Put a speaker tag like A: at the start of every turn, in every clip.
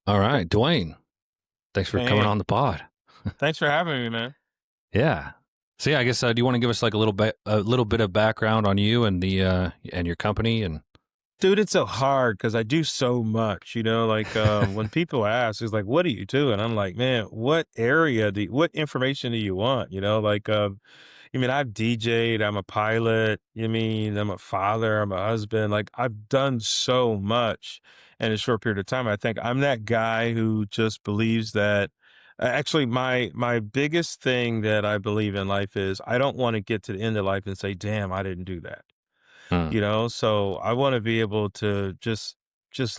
A: All right, Dwayne. Thanks for coming
B: Hey,
A: on the pod.
B: thanks for having me, man.
A: Yeah. So yeah, I guess do you want to give us like a little bit of background on you and the and your company and
B: Dude, it's so hard because I do so much, like when people ask, it's like, what do you do? And I'm like, man, what information do you want? I've DJ'd, I'm a pilot, I'm a father, I'm a husband. Like I've done so much in a short period of time. I think I'm that guy who just believes that actually my biggest thing that I believe in life is I don't want to get to the end of life and say, damn, I didn't do that.
A: Hmm.
B: So I want to be able to just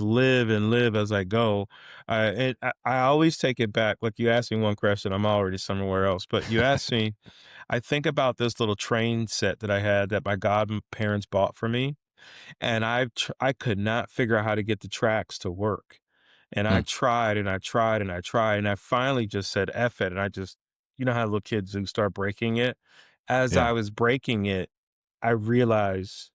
B: live and live as I go. I always take it back. Like you asked me one question, I'm already somewhere else. But you asked me, I think about this little train set that I had that my godparents bought for me, and I could not figure out how to get the tracks to work. And I
A: Hmm.
B: tried and I tried and I tried, and I finally just said F it. And I just, you know how little kids who start breaking it. As
A: Yeah.
B: I was breaking it, I realized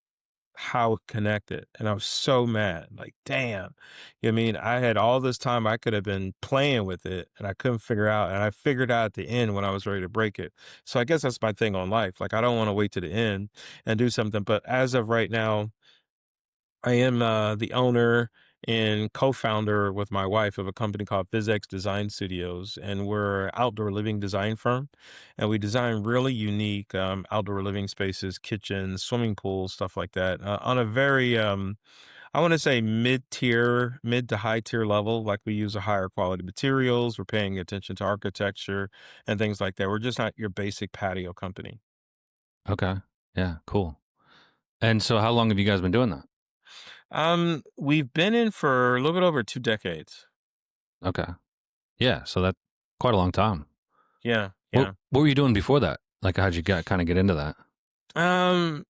B: how it connected, and I was so mad, like, "Damn." I had all this time I could have been playing with it, and I couldn't figure out, and I figured out at the end when I was ready to break it. So I guess that's my thing on life, like, I don't wanna wait to the end and do something, but as of right now, I am, the owner and co-founder with my wife of a company called PhysX Design Studios, and we're an outdoor living design firm, and we design really unique, outdoor living spaces, kitchens, swimming pools, stuff like that, on a very, I wanna say mid to high tier level, like, we use a higher quality materials, we're paying attention to architecture and things like that. We're just not your basic patio company.
A: Okay. Yeah, cool. And so how long have you guys been doing that?
B: We've been in for a little bit over 2 decades.
A: Okay. Yeah, so that quite a long time.
B: Yeah,
A: What
B: yeah.
A: what were you doing before that? Like how'd you get kind of get into that?
B: Um,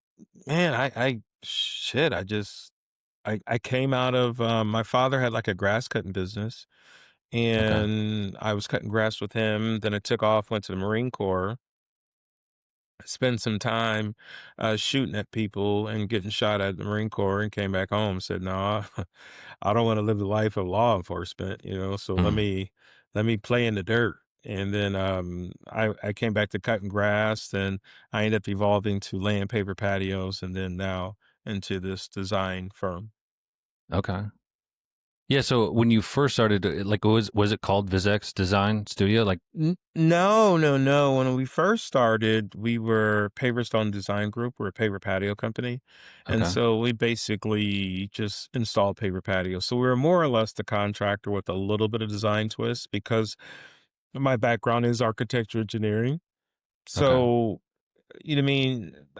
B: man, I shit, I came out of, my father had like a grass cutting business,
A: Okay.
B: and I was cutting grass with him. Then I took off, went to the Marine Corps, spent some time shooting at people and getting shot at the Marine Corps, and came back home. Said, "No, I don't want to live the life of law enforcement, So
A: Hmm.
B: let me play in the dirt." And then I came back to cutting grass, and I ended up evolving to laying paper patios, and then now into this design firm.
A: Okay. Yeah, so when you first started like was it called Vizex Design Studio? Like
B: No, no, no. When we first started, we were Paper Stone Design Group. We're a paper patio company. And
A: okay.
B: so we basically just installed paper patios. So we were more or less the contractor with a little bit of design twist because my background is architecture engineering.
A: Okay.
B: So,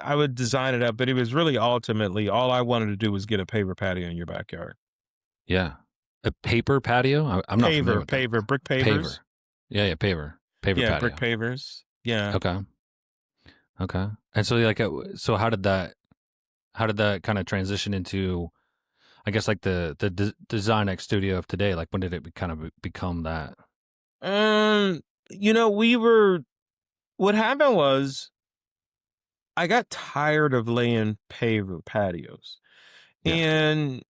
B: I would design it up, but it was really ultimately all I wanted to do was get a paper patio in your backyard.
A: Yeah. A paper patio? I'm not familiar with that.
B: Brick
A: Paver.
B: pavers.
A: Yeah, yeah, paver. Paver
B: Yeah, brick
A: patio.
B: pavers. Yeah.
A: Okay. Okay. And so like so how did that kind of transition into I guess like the Design X studio of today? Like when did it become that?
B: Um, we were what happened was I got tired of laying paver patios.
A: Yeah.
B: And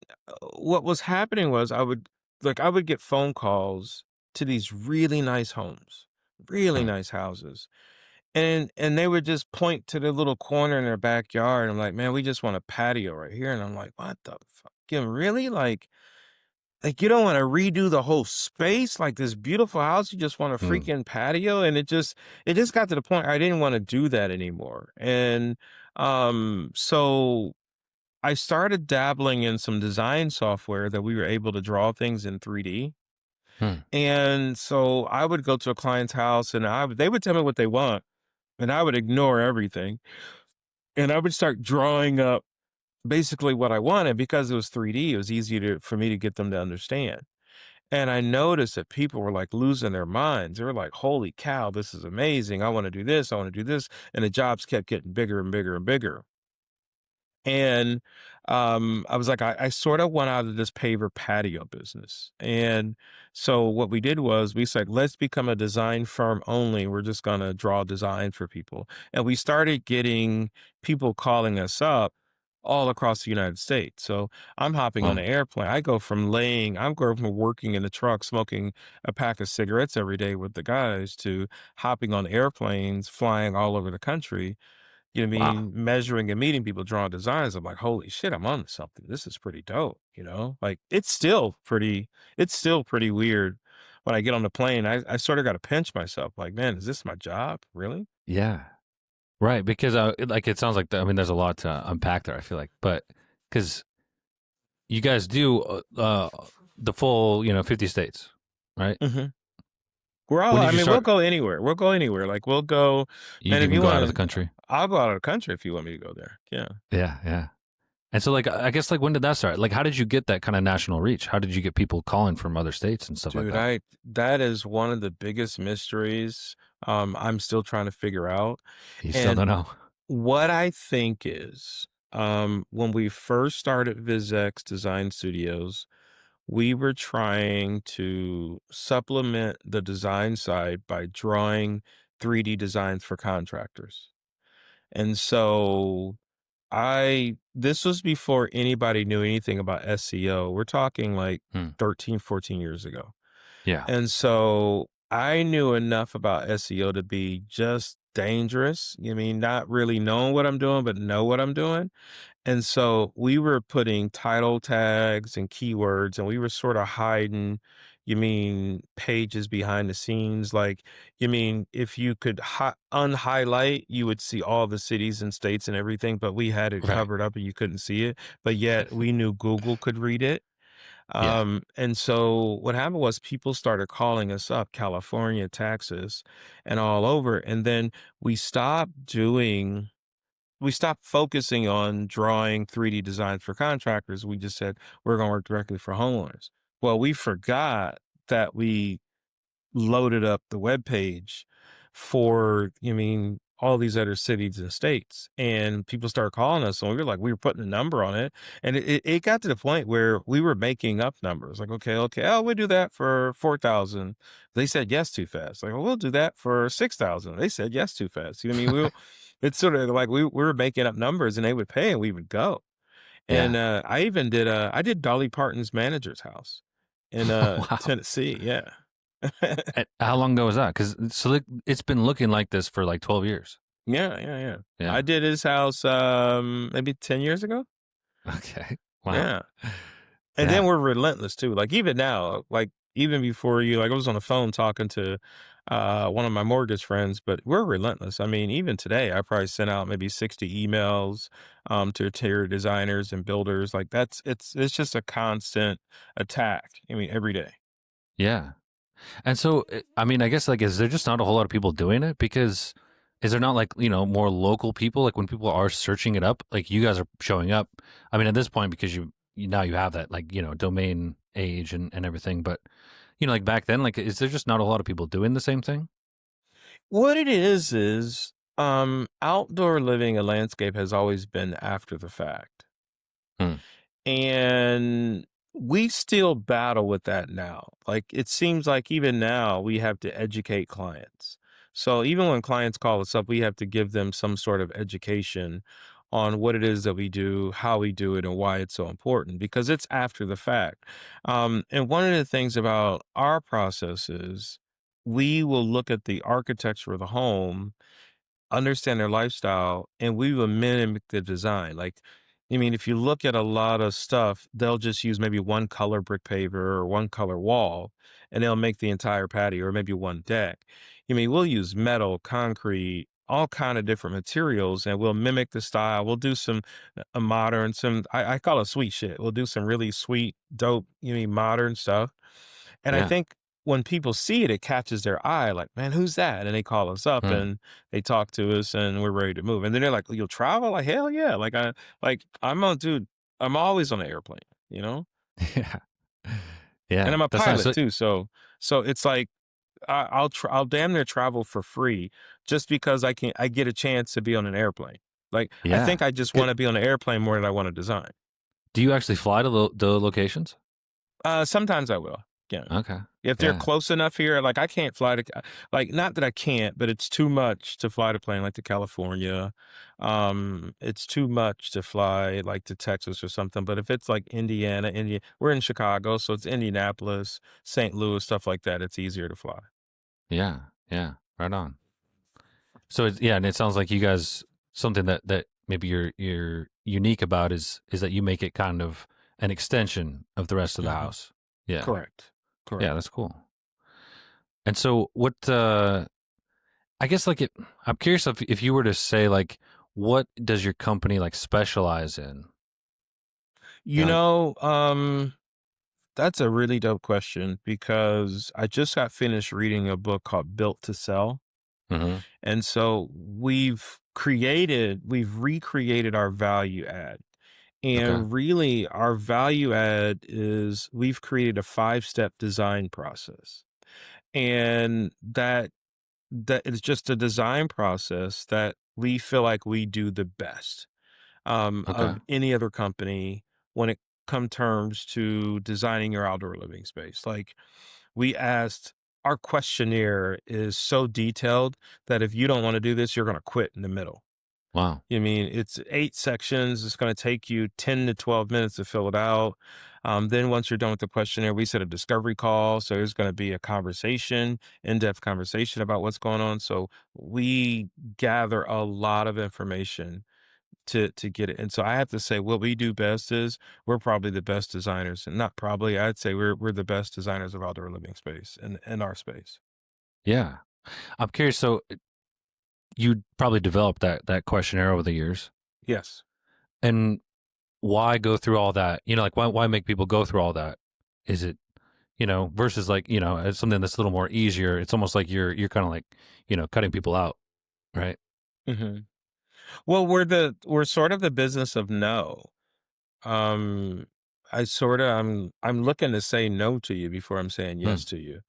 B: what was happening was I would get phone calls to these really nice homes, really
A: Hmm.
B: nice houses. And they would just point to the little corner in their backyard. I'm like, man, we just want a patio right here. And I'm like, what the fuck? Really? Like you don't want to redo the whole space, like this beautiful house. You just want a
A: Hmm.
B: freaking patio, and it just got to the point I didn't want to do that anymore. And so I started dabbling in some design software that we were able to draw things in 3D.
A: Hmm.
B: And so I would go to a client's house, and they would tell me what they want, and I would ignore everything, and I would start drawing up basically what I wanted because it was 3D. It was easy for me to get them to understand. And I noticed that people were like losing their minds. They were like, holy cow, this is amazing. I want to do this. I want to do this. And the jobs kept getting bigger and bigger and bigger. And I was like, I sort of went out of this paver patio business. And so what we did was we said, let's become a design firm only. We're just going to draw design for people. And we started getting people calling us up all across the United States. So I'm hopping on
A: Wow.
B: an airplane. I'm going from working in the truck, smoking a pack of cigarettes every day with the guys to hopping on airplanes, flying all over the country. You know what I
A: Wow.
B: mean? Measuring and meeting people, drawing designs. I'm like, holy shit, I'm on to something. This is pretty dope. Like it's still pretty weird when I get on the plane. I sort of got to pinch myself. Like, man, is this my job? Really?
A: Yeah. Right. Because like it sounds like I mean, there's a lot to unpack there. I feel like, but because you guys do the full, 50 states, right?
B: hmm
A: When did
B: I
A: you
B: mean, we'll
A: start?
B: go anywhere. We'll go anywhere. Like, we'll go,
A: You'd
B: man, if
A: even
B: you
A: go out of the
B: want to,
A: country.
B: I'll go out of the country if you want me to go there. Yeah.
A: Yeah. Yeah. And so, like, I guess, like, when did that start? Like, how did you get that kind of national reach? How did you get people calling from other states and stuff like
B: Dude,
A: that?
B: that is one of the biggest mysteries I'm still trying to figure out.
A: You still
B: And
A: don't know.
B: what I think is, when we first started VizX Design Studios, we were trying to supplement the design side by drawing 3D designs for contractors. And so this was before anybody knew anything about SEO. We're talking like
A: Hmm.
B: 13, 14 years ago.
A: Yeah.
B: And so I knew enough about SEO to be just dangerous. You mean not really knowing what I'm doing, but know what I'm doing. And so we were putting title tags and keywords, and we were sort of hiding, you mean pages behind the scenes. Like, you mean if you could unhighlight, you would see all the cities and states and everything, but we had it
A: Right.
B: covered up and you couldn't see it. But yet we knew Google could read it.
A: Yeah.
B: And so what happened was people started calling us up, California, Texas, and all over. And then we stopped doing we stopped focusing on drawing 3D designs for contractors. We just said we're going to work directly for homeowners. Well, we forgot that we loaded up the web page for, all these other cities and states. And people started calling us, and we were putting a number on it. And it got to the point where we were making up numbers. Like, okay, oh, we'll do that for 4,000. They said yes too fast. Like, well, we'll do that for 6,000. They said yes too fast. It's sort of like we were making up numbers and they would pay and we would go. And
A: Yeah.
B: I did Dolly Parton's manager's house in
A: Wow.
B: Tennessee. Yeah.
A: And how long ago was that? Because so it's been looking like this for like 12 years.
B: Yeah, yeah, yeah. I
A: Yeah.
B: did his house, maybe 10 years ago.
A: Okay. Wow.
B: Yeah. And then
A: Yeah.
B: we're relentless too. Like even now, like even before you, like I was on the phone talking to one of my mortgage friends, but we're relentless. I mean, even today, I probably sent out maybe 60 emails to interior designers and builders. Like it's just a constant attack. I mean, every day.
A: Yeah. And so, I mean, I guess, like, is there just not a whole lot of people doing it? Because is there not, like, more local people? Like, when people are searching it up, like, you guys are showing up. I mean, at this point, because now you have that, like, domain age and everything. But, like, back then, like, is there just not a lot of people doing the same thing?
B: What it is outdoor living and landscape has always been after the fact.
A: Hmm.
B: And we still battle with that now. Like it seems like even now we have to educate clients. So even when clients call us up, we have to give them some sort of education on what it is that we do, how we do it, and why it's so important because it's after the fact. And one of the things about our process is we will look at the architecture of the home, understand their lifestyle, and we will mimic the design. Like, I mean, if you look at a lot of stuff, they'll just use maybe one color brick paver or one color wall, and they'll make the entire patio or maybe one deck. I mean, we'll use metal, concrete, all kind of different materials, and we'll mimic the style. We'll do some modern, I call it sweet shit. We'll do some really sweet, dope, modern stuff. And I
A: Yeah.
B: think when people see it, it catches their eye, like, "Man, who's that?" And they call us up
A: Hmm.
B: and they talk to us and we're ready to move. And then they're like, "You'll travel?" Like, "Hell yeah." I'm a dude, I'm always on an airplane, you know?
A: Yeah.
B: And
A: Yeah.
B: I'm a
A: That's nice.
B: pilot too, so it's like I'll damn near travel for free just because I get a chance to be on an airplane. Like, I
A: Yeah.
B: think I just
A: Good.
B: wanna be on an airplane more than I wanna design.
A: Do you actually fly to the locations?
B: Sometimes I will. Yeah.
A: Okay.
B: If they're
A: Yeah.
B: close enough here, like, I can't fly to Ca like, not that I can't, but it's too much to fly to plane, like, to California. It's too much to fly, like, to Texas or something, but if it's, like, India we're in Chicago, so it's Indianapolis, St. Louis, stuff like that, it's easier to fly.
A: Yeah. Yeah. Right on. So it's, yeah, and it sounds like you guys something that maybe you're unique about is that you make it kind of an extension of the rest of the
B: Mhm.
A: house. Yeah.
B: Correct.
A: Yeah,
B: Correct.
A: that's cool. And so what I guess like it I'm curious if you were to say like what does your company like specialize in?
B: You
A: You know, like
B: know, that's a really dope question because I just got finished reading a book called Built to Sell.
A: mhm.
B: And so we've recreated our value add.
A: Okay.
B: And really, our value add is we've created a 5-step design process. And that is just a design process that we feel like we do the best
A: Okay.
B: of any other company when it come terms to designing your outdoor living space. Like we asked, our questionnaire is so detailed that if you don't want to do this, you're going to quit in the middle.
A: Wow.
B: I mean, it's 8 sections. It's going to take you 10 to 12 minutes to fill it out. Then once you're done with the questionnaire, we set a discovery call. So there's going to be a conversation, in-depth conversation about what's going on. So we gather a lot of information to get it. And so I have to say what we do best is we're probably the best designers. And not probably, I'd say we're the best designers of outdoor living space in our space.
A: Yeah. I'm curious so you probably developed that questionnaire over the years.
B: Yes.
A: And why go through all that? You know, like why make people go through all that? Is it, you know, versus like, you know, it's something that's a little more easier. It's almost like you're kind of like, you know, cutting people out, right?
B: Hmm. Well, we're sort of the business of no. Um, I'm looking to say no to you before I'm saying
A: Hmm.
B: yes to you.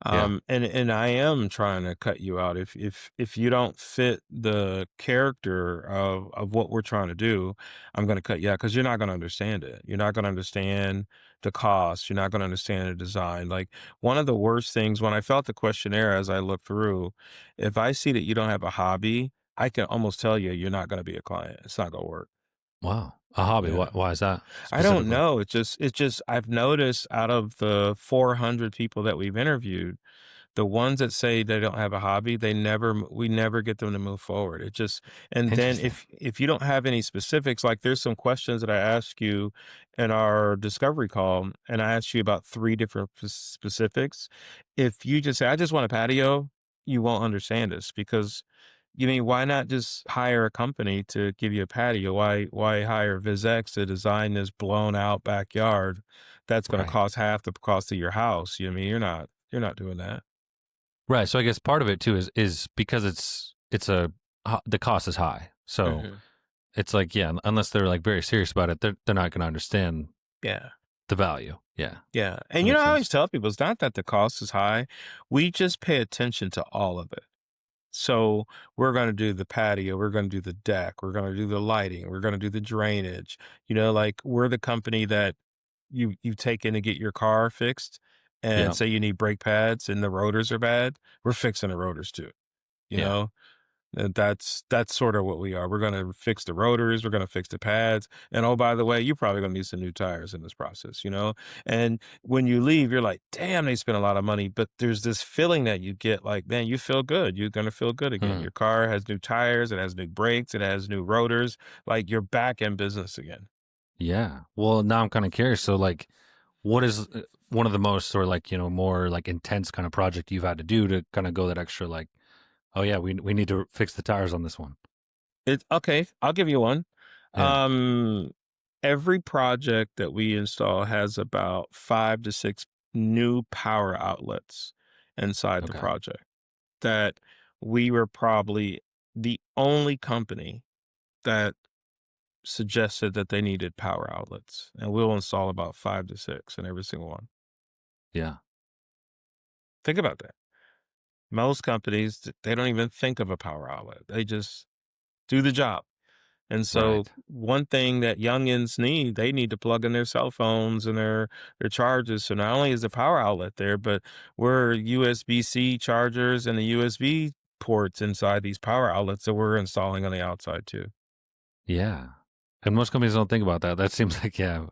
A: Yeah.
B: And I am trying to cut you out. If you don't fit the character of what we're trying to do, I'm gonna cut you out because you're not gonna understand it. You're not gonna understand the cost. You're not gonna understand the design. Like one of the worst things when I felt the questionnaire as I looked through, if I see that you don't have a hobby, I can almost tell you you're not gonna be a client. It's not gonna work.
A: Wow. A hobby.
B: Yeah.
A: Why is that
B: I don't
A: specifically?
B: know. It's just I've noticed out of the 400 people that we've interviewed, the ones that say they don't have a hobby, we never get them to move forward. It just and then
A: Interesting.
B: if you don't have any specifics, like there's some questions that I ask you in our discovery call, and I asked you about 3 different specifics. If you just say, "I just want a patio," you won't understand us because you mean why not just hire a company to give you a patio? Why hire VizX to design this blown out backyard that's gonna
A: Right.
B: cost half the cost of your house? You know what I mean, you're not doing that.
A: Right. So I guess part of it too is because it's the cost is high. So
B: Mhm.
A: it's like, yeah, unless they're like very serious about it, they're not going to understand
B: Yeah.
A: the value. Yeah.
B: Yeah.
A: That
B: And,
A: makes
B: I always
A: sense.
B: tell people it's not that the cost is high. We just pay attention to all of it. So we're going to do the patio, we're going to do the deck, we're going to do the lighting, we're going to do the drainage. Like we're the company that you take in to get your car fixed and
A: Yeah.
B: say you need brake pads and the rotors are bad. We're fixing the rotors too, you
A: Yeah.
B: know? And that's sort of what we are. We're gonna fix the rotors, we're gonna fix the pads, and oh, by the way, you're probably gonna need some new tires in this process. And when you leave, you're like, damn, they spent a lot of money. But there's this feeling that you get like, man, you feel good. You're gonna feel good again.
A: Hmm.
B: Your car has new tires, it has new brakes, it has new rotors, like you're back in business again.
A: Yeah. Well, now I'm kind of curious. So, like, what is one of the most or like you know more like intense kind of project you've had to do to kind of go that extra like, oh yeah, we need to fix the tires on this one.
B: It's okay, I'll give you one.
A: Yeah.
B: Um, every project that we install has about 5 to 6 new power outlets inside the
A: Okay.
B: project that we were probably the only company that suggested that they needed power outlets, and we'll install about 5 to 6 in every single one.
A: Yeah.
B: Think about that. Most companies, they don't even think of a power outlet. They just do the job. And so
A: Right.
B: one thing that youngins need, they need to plug in their cell phones and their chargers. So not only is the power outlet there, but we're USB-C chargers and the USB ports inside these power outlets that we're installing on the outside too.
A: Yeah. And most companies don't think about that. That seems like, yeah,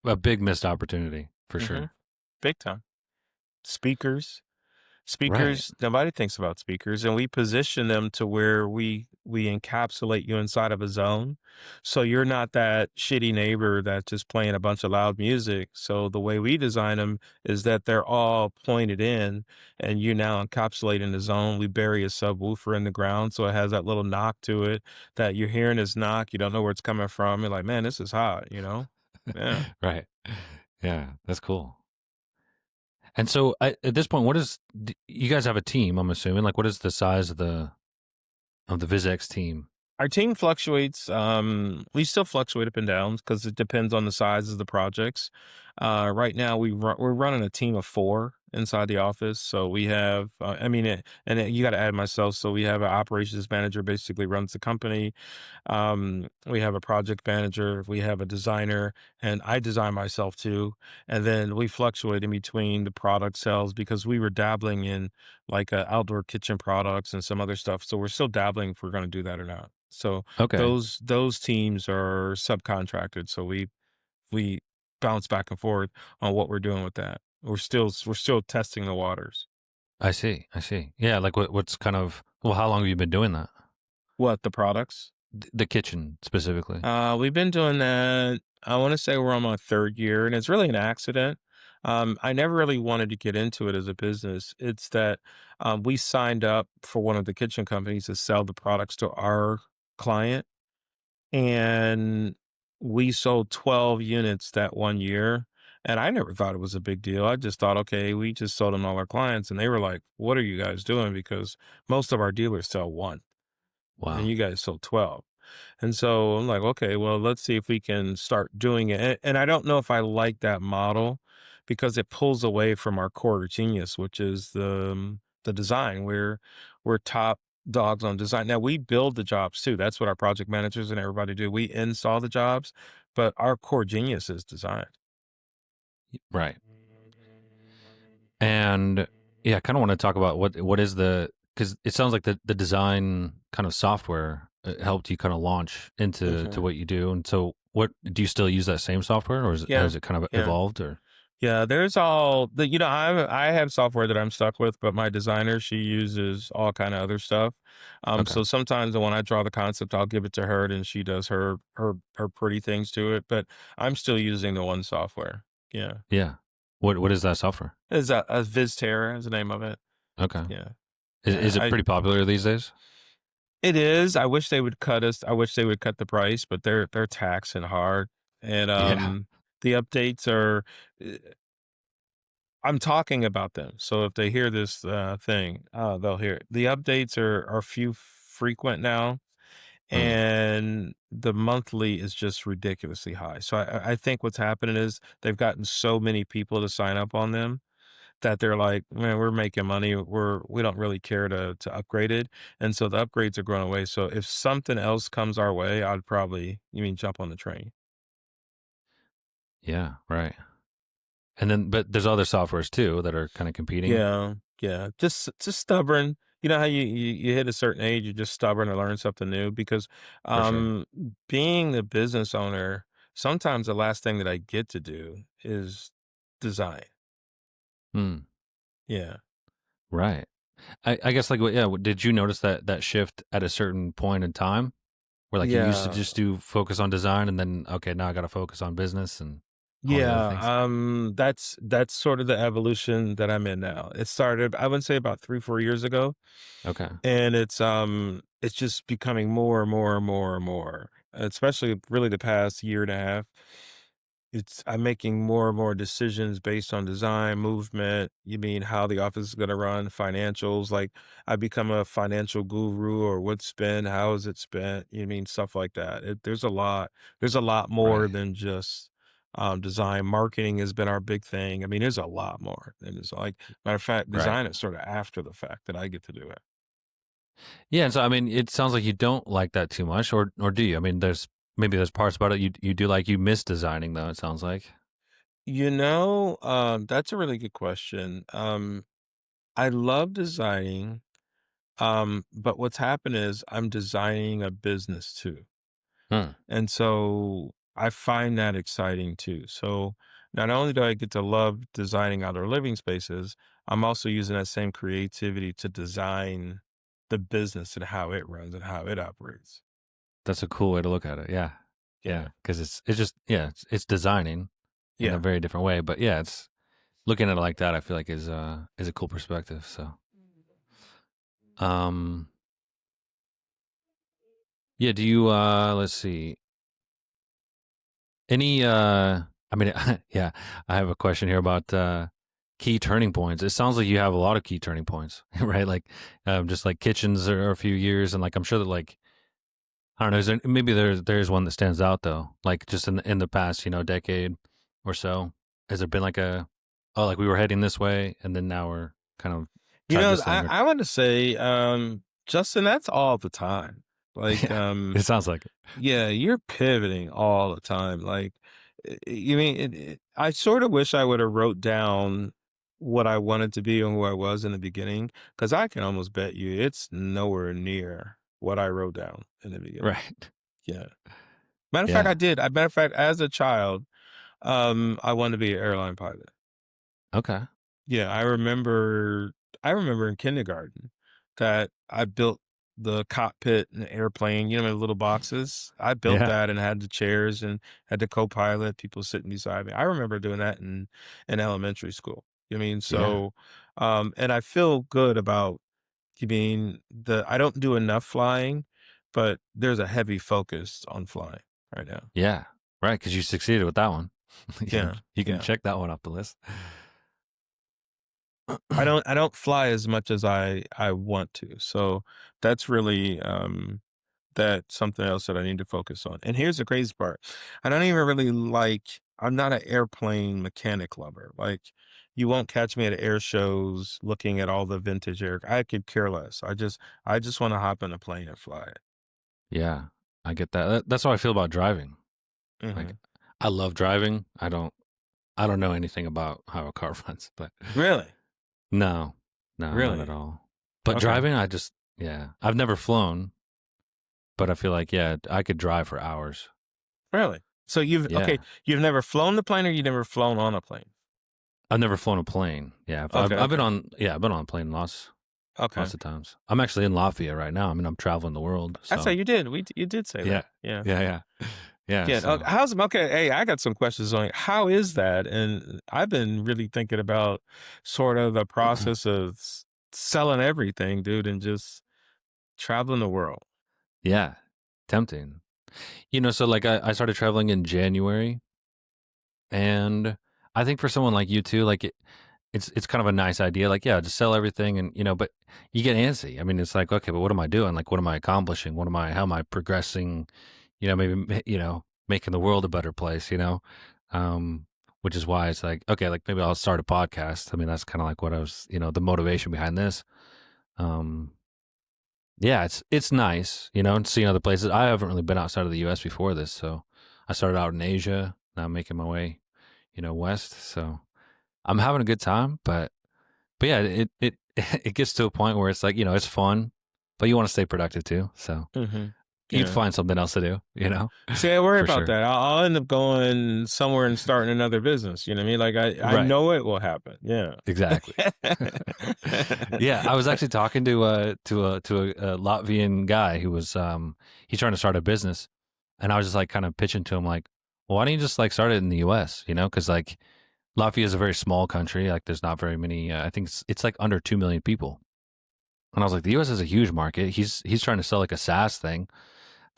A: a big missed opportunity for
B: Hmm.
A: sure.
B: Big time. Speakers.
A: Right.
B: Speakers, nobody thinks about speakers, and we position them to where we encapsulate you inside of a zone. So you're not that shitty neighbor that's just playing a bunch of loud music. So the way we design them is that they're all pointed in and you now encapsulate in the zone. We bury a subwoofer in the ground so it has that little knock to it that you're hearing this knock, you don't know where it's coming from. You're like, man, this is hot, you know? Yeah.
A: Right. Yeah, that's cool. And so at this point, you guys have a team, I'm assuming. Like, what is the size of the VizX team?
B: Our team fluctuates. We still fluctuate up and down because it depends on the size of the projects. Right now, we're running a team of four inside the office. So we have, you got to add myself. So we have an operations manager basically runs the company. We have a project manager, we have a designer, and I design myself too. And then we fluctuate in between the product sales because we were dabbling in like outdoor kitchen products and some other stuff. So we're still dabbling if we're going to do that or not. So
A: Okay.
B: those teams are subcontracted. So we bounce back and forth on what we're doing with that. We're still testing the waters.
A: I see. I see. Yeah, like what's kind of well, how long have you been doing that?
B: What the products?
A: The kitchen specifically.
B: We've been doing that. I want to say we're on my third year, and it's really an accident. I never really wanted to get into it as a business. It's that we signed up for one of the kitchen companies to sell the products to our client, and we sold 12 units that one year. And I never thought it was a big deal. I just thought, okay, we just sold them to all our clients. And they were like, what are you guys doing? Because most of our dealers sell one, and
A: Wow.
B: you guys sold 12. And so I'm like, okay, well, let's see if we can start doing it. And I don't know if I like that model because it pulls away from our core genius, which is the design. We're top dogs on design. Now we build the jobs too. That's what our project managers and everybody do. We install the jobs, but our core genius is design.
A: Right. And yeah, I kind of want to talk about what is the because it sounds like the design kind of software helped you kind of launch into to
B: Hmm.
A: what you do. And so, what do you still use that same software, or
B: Yeah.
A: has it kind of
B: Yeah.
A: evolved? Or
B: Yeah, there's all the I have software that I'm stuck with, but my designer, she uses all kind of other stuff.
A: okay,
B: So sometimes when I draw the concept, I'll give it to her and she does her pretty things to it, but I'm still using the one software. Yeah.
A: yeah, what is that software?
B: Is that Vizterra is the name of it.
A: Okay,
B: Yeah.
A: is
B: Yeah.
A: it pretty popular these days?
B: It is. I wish they would cut us. I wish they would cut the price, but they're taxing hard. And
A: Yeah,
B: the updates are I'm talking about them, so if they hear this, thing, they'll hear it. The updates are few frequent now,
A: mm,
B: and the monthly is just ridiculously high. So I think what's happening is they've gotten so many people to sign up on them that they're like, "Man, we're making money. We don't really care to upgrade it," and so the upgrades are going away. So if something else comes our way, I'd probably you mean jump on the train.
A: yeah, right. And then, but there's other softwares too that are kind of competing
B: Yeah, yeah, just stubborn. You know how you hit a certain age, you're just stubborn to learn something new because,
A: for sure.
B: being the business owner, sometimes the last thing that I get to do is design.
A: Mm,
B: Yeah.
A: right. I guess like yeah. Did you notice that shift at a certain point in time? Where like you used to
B: Yeah.
A: just do focus on design and then okay, now I gotta focus on business and all the other things?
B: Yeah, that's sort of the evolution that I'm in now. It started, I would say about 3, 4 years ago,
A: Okay.
B: and it's just becoming more and more and more and more, especially really the past year and a half. I'm making more and more decisions based on design, movement. You mean how the office is going to run, financials. Like I become a financial guru or what's spent, how is it spent? You mean stuff like that. There's a lot. There's a lot more
A: Right.
B: than just design. Marketing has been our big thing. I mean, there's a lot more. And it's like matter of fact,
A: Right.
B: design is sort of after the fact that I get to do it.
A: Yeah, and so I mean, it sounds like you don't like that too much, or do you? I mean, there's parts about it you do like. You miss designing though. It sounds like.
B: That's a really good question. I love designing, but what's happened is I'm designing a business too.
A: Hmm,
B: And so I find that exciting too. So not only do I get to love designing outdoor living spaces, I'm also using that same creativity to design the business and how it runs and how it operates.
A: that's a cool way to look at it. Yeah,
B: Yeah.
A: yeah, because it's just yeah, it's designing in a
B: Yeah.
A: very different way. But yeah, it's looking at it like that. I feel like is a cool perspective. So um, yeah. Do you let's see any I mean yeah, I have a question here about key turning points. It sounds like you have a lot of key turning points, right? Like just like kitchens are a few years, and like I'm sure that like I don't know. Is there, maybe there's one that stands out though. Like just in the past, decade or so. Has there been like a oh like we were heading this way and then now we're kind of
B: You
A: tried
B: know,
A: this thing or
B: I want to say, Justin, that's all the time. Like,
A: yeah. It sounds like it.
B: yeah, you're pivoting all the time. Like, you mean I sort of wish I would have wrote down what I wanted to be and who I was in the beginning, because I can almost bet you it's nowhere near what I wrote down in the beginning.
A: Right.
B: Yeah. Matter of fact, I
A: Yeah.
B: did. Matter of fact, as a child, I wanted to be an airline pilot.
A: Okay.
B: Yeah, I remember in kindergarten that I built the cockpit in the airplane, the little boxes. I built
A: Yeah.
B: that and had the chairs and had the co-pilot, people sitting beside me. I remember doing that in elementary school. You mean
A: Yeah.
B: so and I feel good about you mean the I don't do enough flying, but there's a heavy focus on flying right now.
A: Yeah. Right. Because you succeeded with that one.
B: Yeah.
A: You can
B: Yeah.
A: check that one off the list.
B: I don't fly as much as I want to. So that's really that's something else that I need to focus on. And here's the crazy part. I don't even really I'm not an airplane mechanic lover. Like you won't catch me at air shows looking at all the vintage air. I could care less. I just want to hop in a plane and fly it.
A: Yeah. I get that. That's how I feel about driving. Like
B: Hmm.
A: I love driving. I don't know anything about how a car runs, but
B: Really?
A: no, no, not at
B: Really?
A: all. But
B: Okay.
A: driving, yeah, I've never flown, but I feel like, yeah, I could drive for hours.
B: Really? So
A: Yeah.
B: you've never flown the plane or you've never flown on a plane?
A: I've never flown a plane. Yeah.
B: Okay,
A: I've been
B: okay.
A: I've been on a plane lots
B: Okay.
A: of times. I'm actually in Lafayette right now. I mean, I'm traveling the world.
B: That's how
A: So,
B: you did. You did say
A: yeah.
B: that. Yeah.
A: Yeah. Yeah. Yeah.
B: Yeah.
A: So,
B: How's okay? Hey, I got some questions on it. How is that? And I've been really thinking about sort of the process of selling everything, dude, and just traveling the world.
A: yeah, tempting. So like I started traveling in January and I think for someone like you too, like it's kind of a nice idea. Like, yeah, just sell everything and but you get antsy. I mean, it's like, okay, but what am I doing? Like, what am I accomplishing? How am I progressing? Maybe making the world a better place, which is why it's like, okay, like maybe I'll start a podcast. I mean, that's kind of like what I was, the motivation behind this. Um, yeah, it's nice, and seeing other places. I haven't really been outside of the US before this, so I started out in Asia, now I'm making my way, west. So I'm having a good time, but yeah, it it gets to a point where it's like, it's fun, but you want to stay productive too. So
B: Hmm.
A: you'd
B: Yeah.
A: find something else to do,
B: See, I worry
A: for
B: about
A: sure.
B: that. I'll end up going somewhere and starting another business. You know what I mean? Like I
A: Right.
B: know it will happen. Yeah.
A: Exactly. Yeah, I was actually talking to a Latvian guy who was he's trying to start a business, and I was just like kind of pitching to him like, well, why don't you just like start it in the U.S. Because like Latvia is a very small country. Like there's not very many. I think it's like under 2 million people, and I was like, the U.S. is a huge market. He's trying to sell like a SaaS thing.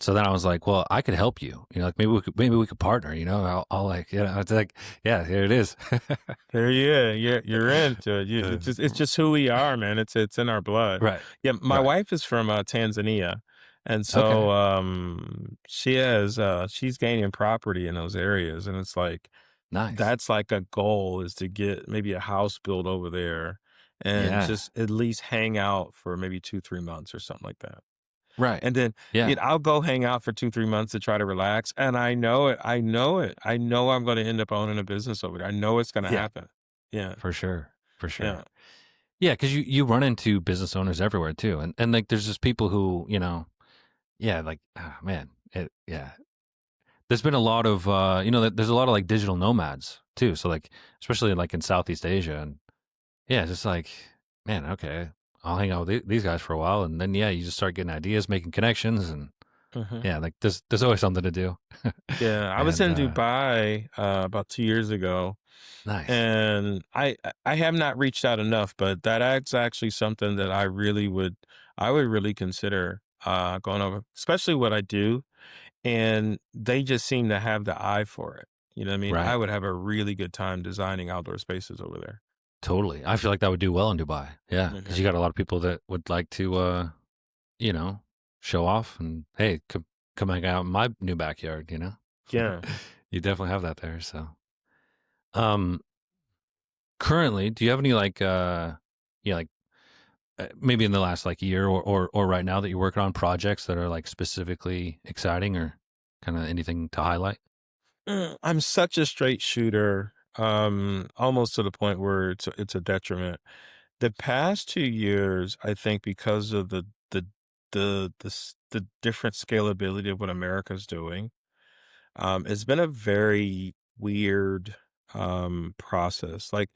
A: So then I was like, well, I could help you. Like maybe we could partner. I'll like it's like yeah, here it is.
B: There yeah, you're into it. It's just who we are, man. It's in our blood.
A: Right.
B: Yeah, my
A: Right.
B: wife is from Tanzania, and so
A: Okay.
B: she's gaining property in those areas, and it's like
A: Nice.
B: that's like a goal is to get maybe a house built over there and
A: Yeah.
B: just at least hang out for maybe 2, 3 months or something like that.
A: Right.
B: And then,
A: Yeah.
B: I'll go hang out for 2, 3 months to try to relax, and I know it, I know it. I know I'm gonna end up owning a business over there. I know it's gonna
A: Yeah.
B: happen. Yeah,
A: For sure. For
B: yeah.
A: sure. Yeah, because you run into business owners everywhere too, and like there's just people who yeah, like man, yeah. There's been a lot of there's a lot of like digital nomads too. So like especially like in Southeast Asia, and yeah, just like man, okay, I'll hang out with these guys for a while, and then yeah, you just start getting ideas, making connections, and
B: Mhm.
A: yeah, like there's always something to do.
B: Yeah, I was
A: And
B: in Dubai, about 2 years ago,
A: nice,
B: and I have not reached out enough, but that's actually something that I would really consider, going over, especially what I do, and they just seem to have the eye for it. You know what I mean? I
A: right?
B: would have a really good time designing outdoor spaces over there.
A: Totally. I feel like that would do well in Dubai. Yeah, because
B: Mhm.
A: you got a lot of people that would like to you know, show off and hey, come hang out in my new backyard,
B: Yeah.
A: You definitely have that there. So, um, currently, do you have any like, yeah, like maybe in the last like year or right now that you're working on projects that are like specifically exciting or kind of anything to highlight?
B: I'm such a straight shooter, almost to the point where it's a detriment. The past 2 years, I think because of the different scalability of what America's doing, it's been a very weird, process. Like,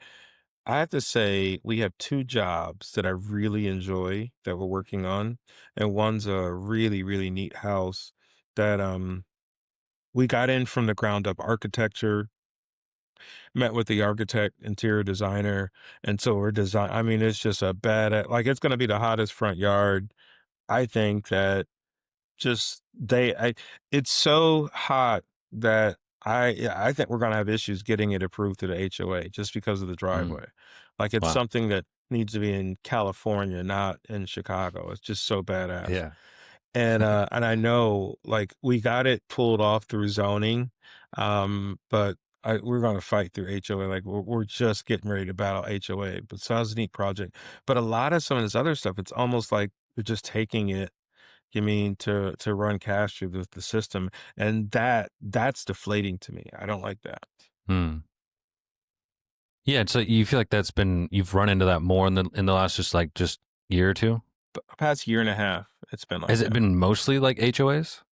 B: I have to say we have 2 jobs that I really enjoy that we're working on, and one's a really, really neat house that, we got in from the ground up architecture, met with the architect, interior designer, and so we're design I mean, it's just a bad like, it's gonna be the hottest front yard. I think that just they I it's so hot that I think we're gonna have issues getting it approved through the HOA just because of the
A: Mm,
B: driveway. Like, it's
A: wow.
B: something that needs to be in California, not in Chicago. It's just so badass.
A: Yeah.
B: And I know, like, we got it pulled off through zoning, but we're gonna fight through HOA, like, we're just getting ready to battle HOA, but so that was a neat project. But a lot of some of this other stuff, it's almost like we're just taking it, you mean, to run cash through the system, and that's deflating to me. I don't like that.
A: Hmm. Yeah. So you feel like you've run into that more in the last just year or two.
B: But past year and a half, it's been like
A: Has it
B: that.
A: been mostly like HOAs?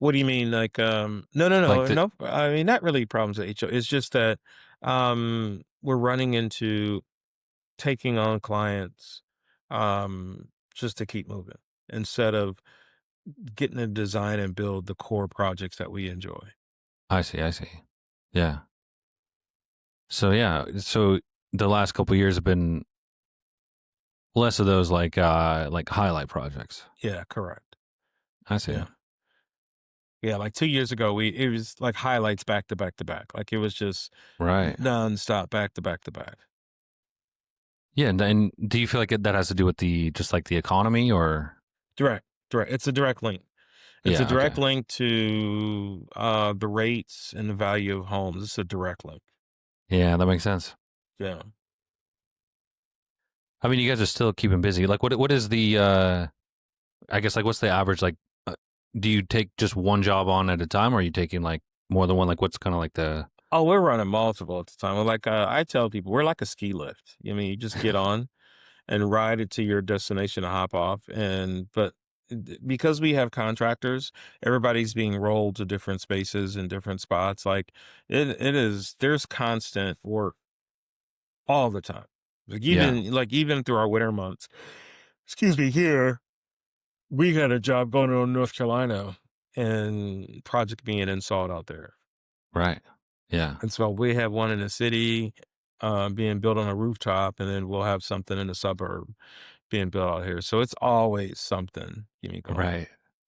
B: What do you mean? Like, no, no,
A: Like
B: no,
A: the
B: no. I mean, not really problems at HO. It's just that we're running into taking on clients just to keep moving instead of getting to design and build the core projects that we enjoy.
A: I see, I see. Yeah. So yeah, so the last couple years have been less of those like highlight projects.
B: Yeah, correct.
A: I see.
B: Yeah. Yeah, like 2 years ago, we it was like highlights back to back to back. Like, it was just
A: Right.
B: nonstop back to back to back.
A: Yeah, and do you feel like that has to do with the just like the economy or
B: Direct, direct. It's a direct link. It's a
A: yeah, okay.
B: direct link to, the rates and the value of homes. It's a direct link.
A: Yeah, that makes sense.
B: Yeah.
A: I mean, you guys are still keeping busy. Like what is the I guess like what's the average like do you take just one job on at a time or are you taking like more than one like what's kind of like the
B: Oh, we're running multiple at the time. Well, like, I tell people, we're like a ski lift. I mean, you just get on and ride it to your destination to hop off, because we have contractors, everybody's being rolled to different spaces and different spots, like, there's constant work all the time.
A: yeah,
B: Like, even through our winter months, excuse me, here, we had a job going on in North Carolina and project being installed out there.
A: right. Yeah.
B: And so we have one in the city, being built on a rooftop, and then we'll have something in the suburb being built out here. So it's always something going on.
A: Right.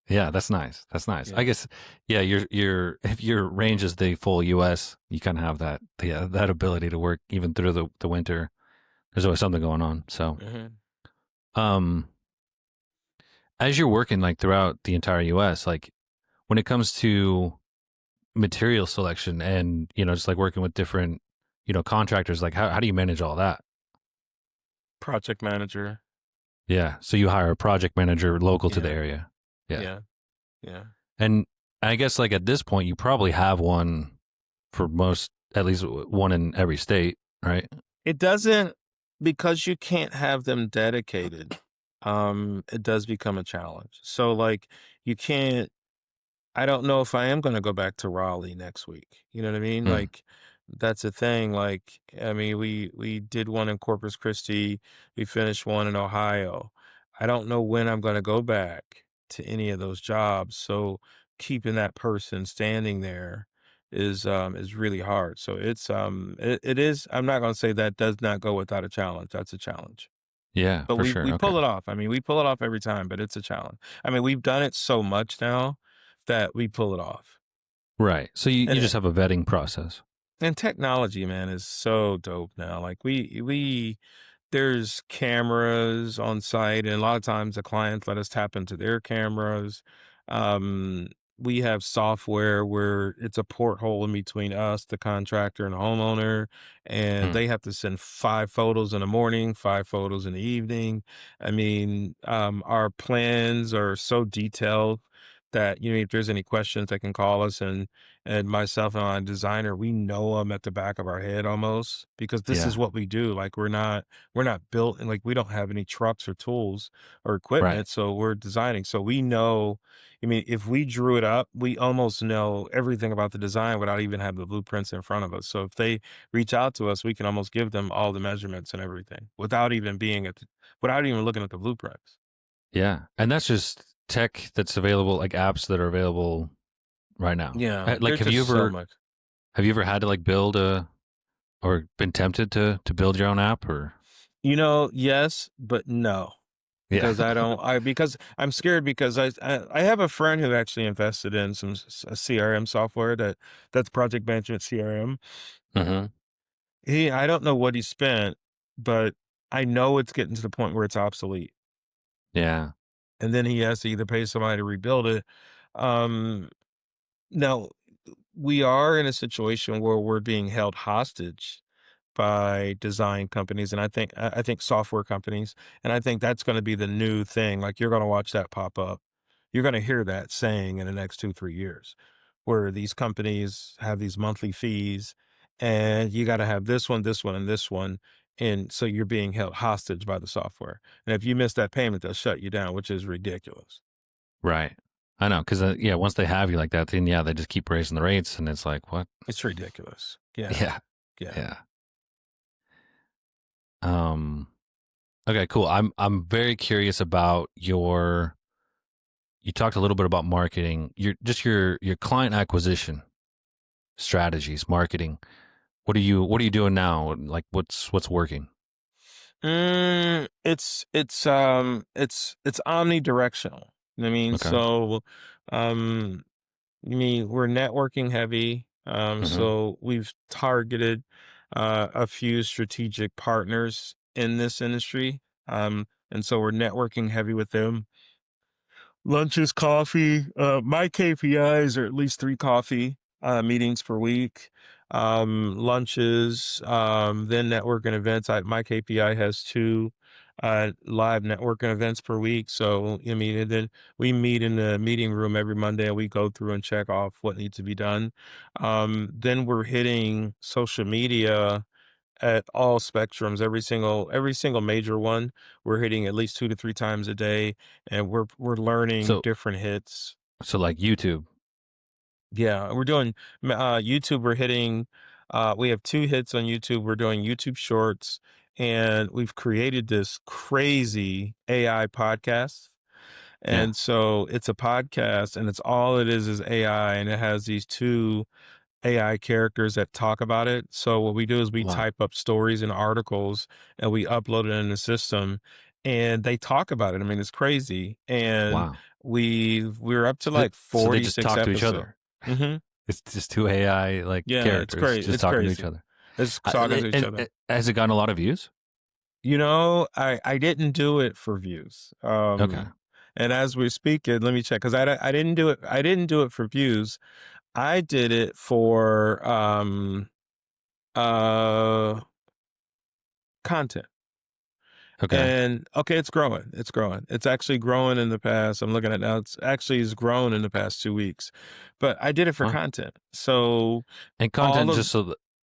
A: Yeah, that's nice. That's nice. I
B: Yeah.
A: guess yeah, your if your range is the full US, you kind of have that yeah, that ability to work even through the winter. There's always something going on. So,
B: Mhm.
A: um as you're working like throughout the entire US, like when it comes to material selection and, just like working with different, contractors, like how do you manage all that?
B: Project manager.
A: Yeah. So you hire a project manager local to the
B: Yeah,
A: area. Yeah.
B: yeah, yeah.
A: And I guess like at this point, you probably have one for most, at least one in every state, right?
B: It doesn't because you can't have them dedicated, it does become a challenge. So, like, you can't I don't know if I am gonna go back to Raleigh next week. You know what I mean?
A: Mm,
B: Like, that's the thing. Like, I mean, we did one in Corpus Christi, we finished one in Ohio. I don't know when I'm gonna go back to any of those jobs. So keeping that person standing there is really hard. So it is. I'm not gonna say that does not go without a challenge. That's a challenge.
A: yeah,
B: But
A: for
B: we
A: sure. Okay.
B: pull it off. I mean, we pull it off every time, but it's a challenge. I mean, we've done it so much now that we pull it off.
A: Right. So you
B: And
A: just have a vetting process.
B: and technology, man, is so dope now. Like we there's cameras on site, and a lot of times the clients let us tap into their cameras. Um, we have software where it's a porthole in between us, the contractor, and the homeowner, and
A: Mm,
B: they have to send 5 photos in the morning, 5 photos in the evening. I mean, our plans are so detailed that if there's any questions, they can call us, and myself and my designer, we know them at the back of our head almost because this is
A: yeah.
B: what we do. Like we're not built and like we don't have any trucks or tools or
A: Right.
B: equipment, so we're designing. So we know, I mean, if we drew it up, we almost know everything about the design without even having the blueprints in front of us. So if they reach out to us, we can almost give them all the measurements and everything without even looking at the blueprints.
A: Yeah. And that's just tech that's available, like apps that are available right now.
B: Yeah,
A: Like,
B: there's just so much.
A: have you ever had to like build a or been tempted to build your own app or?
B: Yes, but no.
A: Yeah.
B: Because I don't I because I'm scared because I have a friend who actually invested in some CRM software that's project management CRM.
A: Hmm.
B: I don't know what he spent, but I know it's getting to the point where it's obsolete.
A: Yeah.
B: And then he has to either pay somebody to rebuild it. Um, Now we are in a situation where we're being held hostage by design companies, and I think software companies, and I think that's gonna be the new thing, like, you're gonna watch that pop up. You're gonna hear that saying in the next 2, 3 years, where these companies have these monthly fees, and you gotta have this one, and this one, and so you're being held hostage by the software, and if you miss that payment, they'll shut you down, which is ridiculous.
A: Right. I know. Cause yeah, once they have you like that, then yeah, they just keep raising the rates and it's like, what?
B: It's ridiculous. Yeah,
A: Yeah.
B: yeah.
A: Yeah. Um, okay, cool. I'm very curious about you talked a little bit about marketing, your client acquisition strategies, marketing. What are you doing now? Like what's working?
B: It's omnidirectional. You know what I mean?
A: Okay.
B: So, um, I mean, we're networking heavy.
A: Hmm.
B: So we've targeted a few strategic partners in this industry. And so we're networking heavy with them. Lunches, coffee. My KPIs are at least 3 coffee meetings per week. Lunches, then networking events. My KPI has 2 live networking events per week. So I mean, and then we meet in the meeting room every Monday, and we go through and check off what needs to be done. Then we're hitting social media at all spectrums, every single major one, we're hitting at least 2 to 3 times a day, and we're learning
A: So
B: different hits.
A: so like YouTube.
B: Yeah, we're doing YouTube, we're hitting we have 2 hits on YouTube, we're doing YouTube Shorts, and we've created this crazy AI podcast.
A: Yeah.
B: And so it's a podcast, and it's all it is AI, and it has these 2 AI characters that talk about it. So what we do is we
A: Wow.
B: type up stories and articles and we upload it in the system and they talk about it. I mean, it's crazy. And
A: Wow.
B: we're up to
A: So,
B: like
A: so they just
B: 46
A: talk to each
B: episodes.
A: other.
B: Hmm.
A: It's just two AI like
B: Yeah, it's
A: characters
B: great.
A: just
B: It's
A: talking to each
B: crazy.
A: other.
B: It's talking to each
A: And
B: other.
A: has it gotten a lot of views?
B: I didn't do it for views.
A: Okay.
B: And as we're speaking, let me check because I didn't do it. I didn't do it for views. I did it for uh content.
A: Okay.
B: And okay, it's growing. It's growing. It's actually growing in the past. I'm looking at now. It's actually has grown in the past 2 weeks, but I did it for
A: Huh.
B: content. So
A: And
B: all
A: content
B: of
A: just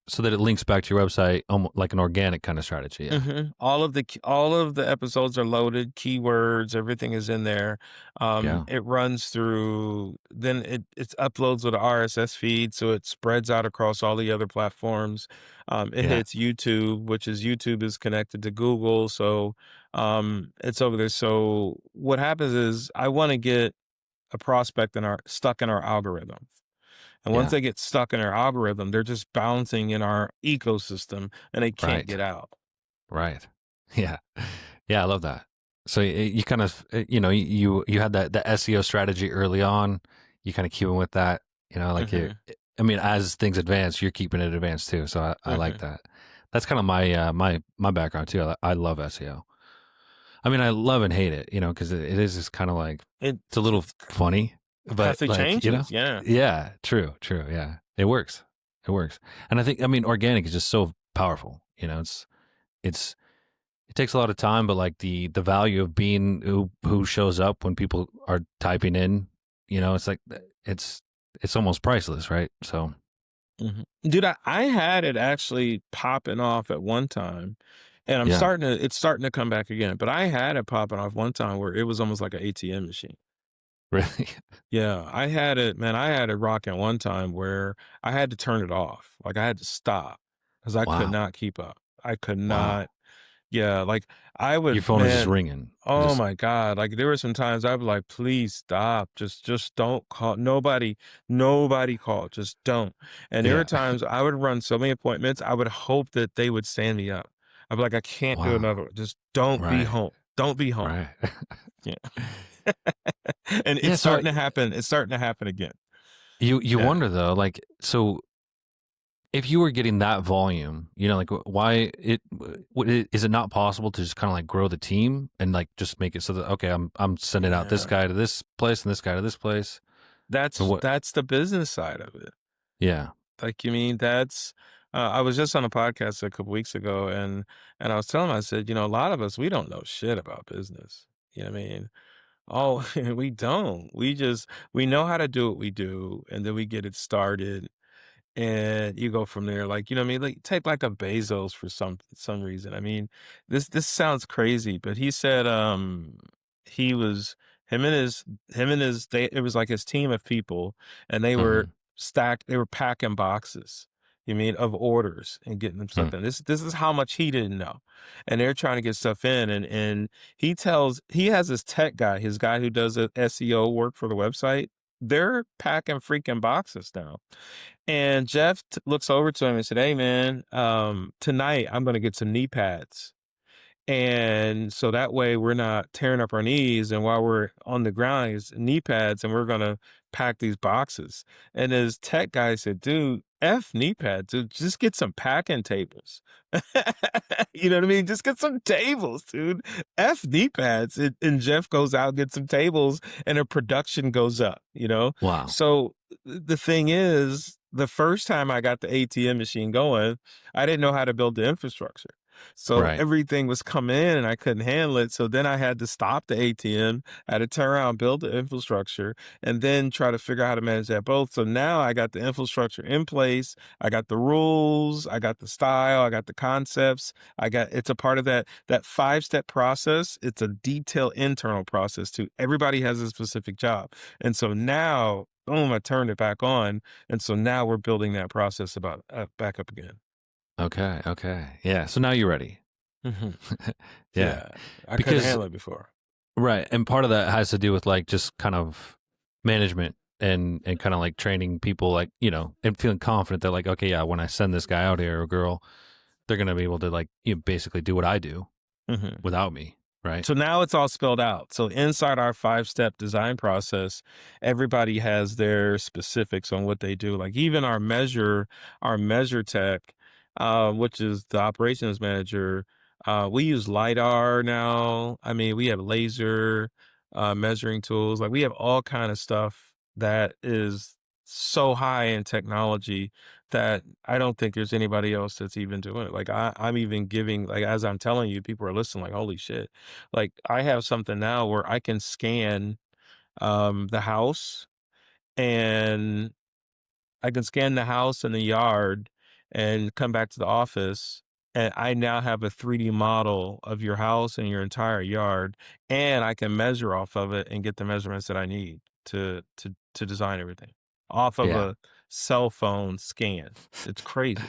A: so that it links back to your website, almost like an organic kind of strategy. Yeah.
B: all of the episodes are loaded, keywords, everything is in there.
A: Yeah.
B: It runs through, then it uploads with a RSS feed, so it spreads out across all the other platforms. It
A: Yeah.
B: hits YouTube, which is YouTube is connected to Google, so it's over there. So what happens is I want to get a prospect in our stuck in our algorithm. And once
A: Yeah.
B: they get stuck in our algorithm, they're just bouncing in our ecosystem and they can't
A: Right.
B: get out.
A: Right. Yeah. Yeah, I love that. So you kind of you had that SEO strategy early on. You kind of keeping with that, like you.
B: Mhm,
A: I mean, as things advance, you're keeping it advanced too. So I like
B: mhm.
A: that. That's kind of my background too. I love SEO. I mean, I love and hate it, because it is just kind of like it's a little
B: It's
A: funny, but
B: constantly
A: like
B: changes, yeah.
A: yeah, true, true, yeah, it works, and I mean, organic is just so powerful. It's it takes a lot of time, but like the value of being who shows up when people are typing in, it's like it's it's almost priceless, right? So
B: Mhm. Dude, I had it actually popping off at one time, and
A: yeah,
B: it's starting to come back again, but I had it popping off one time where it was almost like an ATM machine.
A: really,
B: Yeah, I had it, man, I had it rocking one time where I had to turn it off. Like, I had to stop because I could
A: wow,
B: not keep up. I could not.
A: wow,
B: Yeah, like, I
A: your
B: would
A: phone is just
B: man,
A: ringing,
B: oh
A: just
B: my god, like, there were some times I'd be like, "Please stop, just don't call nobody call, just don't." And there were
A: yeah,
B: times I would run so many appointments, I would hope that they would stand me up. I'd be like, "I can't do
A: wow,
B: another one, just don't be
A: right,
B: home, don't be home."
A: right.
B: Yeah. And
A: Yeah, so
B: it's starting to happen again.
A: you
B: Yeah.
A: wonder though, like, so if you were getting that volume, like why is it not possible to just kind of like grow the team and like just make it so that okay, I'm sending out this
B: Yeah.
A: guy to this place and this guy to this place. And what?
B: That's the business side of it.
A: Yeah.
B: Like, you mean that's I was just on a podcast a couple weeks ago and I was telling him, I said, a lot of us, we don't know shit about business. You know what I mean? Oh, we don't. We know how to do what we do and then we get it started and you go from there. Like, you know what I mean? Like take like a Bezos for some reason. I mean, this sounds crazy, but he said he was him and his they it was like his team of people and
A: Hmm.
B: they were packing boxes. You mean of orders and getting them stuff in. This is how much he didn't know. And they're trying to get stuff in and he has this tech guy, his guy who does the SEO work for the website. They're packing freaking boxes now. And Jeff looks over to him and said, "Hey, man, tonight I'm going to get some knee pads. And so that way we're not tearing up our knees. And while we're on the ground, is knee pads and we're going to pack these boxes." And his tech guy said, "Dude, F knee pads, dude, just get some packing tables." You know what I mean? Just get some tables, dude. F knee pads. And Jeff goes out, gets some tables, and their production goes up.
A: Wow.
B: So the thing is, the first time I got the ATM machine going, I didn't know how to build the infrastructure. So
A: Right.
B: everything was coming in and I couldn't handle it. So then I had to stop the ATM, I had to turn around, build the infrastructure, and then try to figure out how to manage that both. So now I got the infrastructure in place. I got the rules, I got the style, I got the concepts. It's a part of that 5-step process. It's a detailed internal process too. Everybody has a specific job. And so now, boom, I turned it back on. And so now we're building that process about back up again.
A: Okay. Okay. Yeah. So now you're ready.
B: Mhm.
A: Yeah.
B: Yeah, I couldn't
A: Because
B: handle it before.
A: right, and part of that has to do with like just kind of management and kind of like training people, like and feeling confident that like okay, yeah, when I send this guy out here or girl, they're gonna be able to like basically do what I do
B: Mhm.
A: without me, right?
B: So now it's all spelled out. So inside our 5-step design process, everybody has their specifics on what they do. Like even our measure tech, which is the operations manager, we use LiDAR now. I mean, we have laser measuring tools. Like we have all kind of stuff that is so high in technology that I don't think there's anybody else that's even doing it. Like I'm even giving, like, as I'm telling you, people are listening like, holy shit. Like I have something now where I can scan the house, and I can scan the house and the yard and come back to the office, and I now have a 3D model of your house and your entire yard, and I can measure off of it and get the measurements that I need to design everything off of
A: Yeah.
B: a cell phone scan. It's crazy.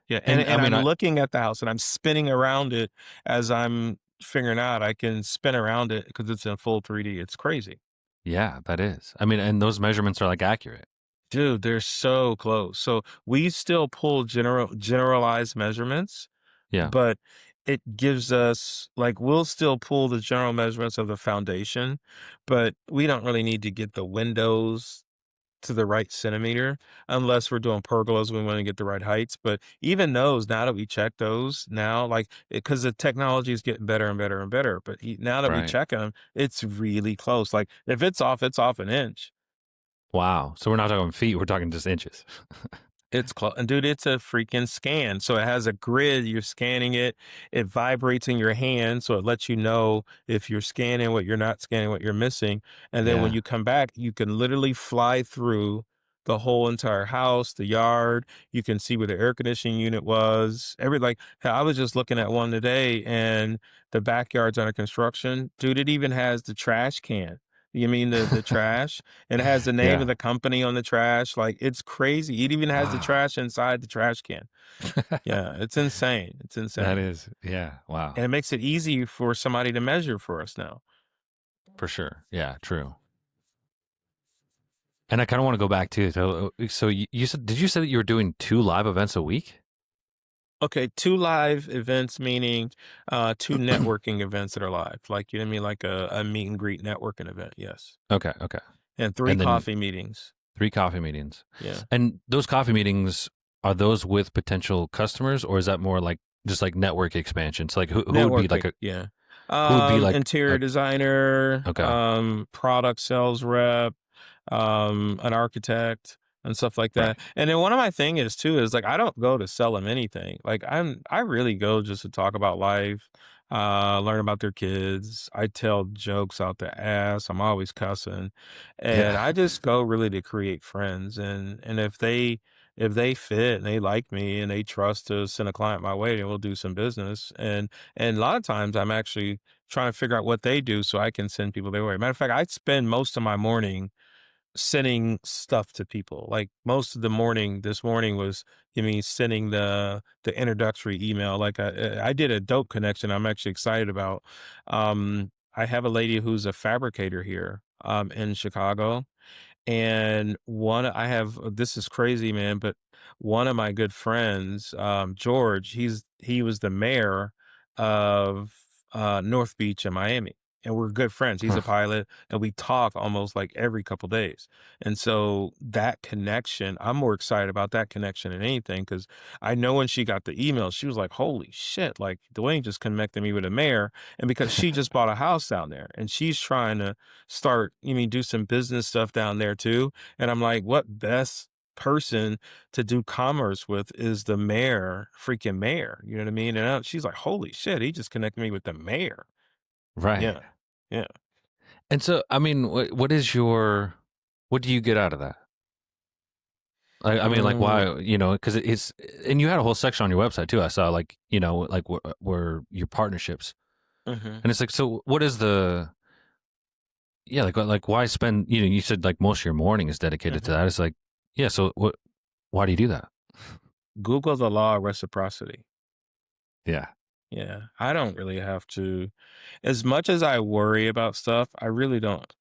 B: Yeah,
A: And I
B: and
A: mean,
B: I'm
A: I
B: looking at the house and I'm spinning around it as I'm figuring out I can spin around it because it's in full 3D. It's crazy.
A: yeah, that is. I mean, and those measurements are like accurate.
B: Dude, they're so close. So we still pull generalized measurements,
A: Yeah.
B: but it gives us, like, we'll still pull the general measurements of the foundation, but we don't really need to get the windows to the right centimeter unless we're doing pergolas. We want to get the right heights. But even those, now that we check those now, like, because the technology is getting better and better and better. But now that we
A: Right.
B: check them, it's really close. Like, if it's off an inch.
A: Wow. So we're not talking feet, we're talking just inches.
B: It's close, and dude, it's a freaking scan. So it has a grid. You're scanning it. It vibrates in your hand, so it lets you know if you're scanning, what you're not scanning, what you're missing. And then when
A: Yeah.
B: you come back, you can literally fly through the whole entire house, the yard. You can see where the air conditioning unit was. Like, I was just looking at one today, and the backyard's under construction. Dude, it even has the trash can. You mean the trash? And it has the name of
A: Yeah.
B: the company on the trash. Like, it's crazy. It even has the
A: Wow.
B: trash inside the trash can. Yeah, it's insane. It's
A: That
B: insane.
A: is, yeah, wow.
B: And it makes it easy for somebody to measure for us now.
A: For sure. Yeah, true. And I kind of want to go back to so you said, did you say that you were doing 2 live events a week?
B: Okay, 2 live events, meaning, 2 networking events that are live. Like, you know what I mean? Like a meet and greet networking event, yes.
A: Okay, okay.
B: And 3
A: And then
B: coffee meetings.
A: 3 coffee meetings.
B: Yeah.
A: And those coffee meetings, are those with potential customers, or is that more like just like network expansion? So like who would be like
B: Networking,
A: a
B: yeah.
A: who would be like
B: Interior designer,
A: okay,
B: product sales rep, an architect and stuff like
A: right.
B: that. And then one of my thing is too is like I don't go to sell them anything. Like I really go just to talk about life, learn about their kids. I tell jokes out the ass. I'm always cussing. And
A: Yeah.
B: I just go really to create friends. And if they fit and they like me and they trust to send a client my way, then we'll do some business. And a lot of times I'm actually trying to figure out what they do so I can send people their way. Matter of fact, I spend most of my morning sending stuff to people. Like most of the morning, this morning was, you mean, sending the introductory email. Like I did a dope connection. I'm actually excited about. I have a lady who's a fabricator here in Chicago, and one I have this is crazy, man, but one of my good friends, George, he was the mayor of North Beach in Miami. And we're good friends. He's a
A: Huh.
B: pilot, and we talk almost like every couple days. And so that connection, I'm more excited about that connection than anything because I know when she got the email, she was like, "Holy shit!" Like Dwayne just connected me with a mayor, and because she just bought a house down there, and she's trying to start, you mean, do some business stuff down there too. And I'm like, what best person to do commerce with is the mayor, freaking mayor. You know what I mean? And she's like, holy shit, he just connected me with the mayor.
A: Right.
B: Yeah. Yeah.
A: And so I mean, what is your what do you get out of that? I mean, like,
B: Mm,
A: why, because it's, and you had a whole section on your website too. I saw, like, like where your partnerships,
B: mhm,
A: and it's like, so what is the, yeah, like why spend, you said like most of your morning is dedicated to
B: mhm.
A: that. It's like, yeah, so why do you do that?
B: Google the law of reciprocity.
A: Yeah.
B: Yeah. I don't really have to, as much as I worry about stuff, I really don't.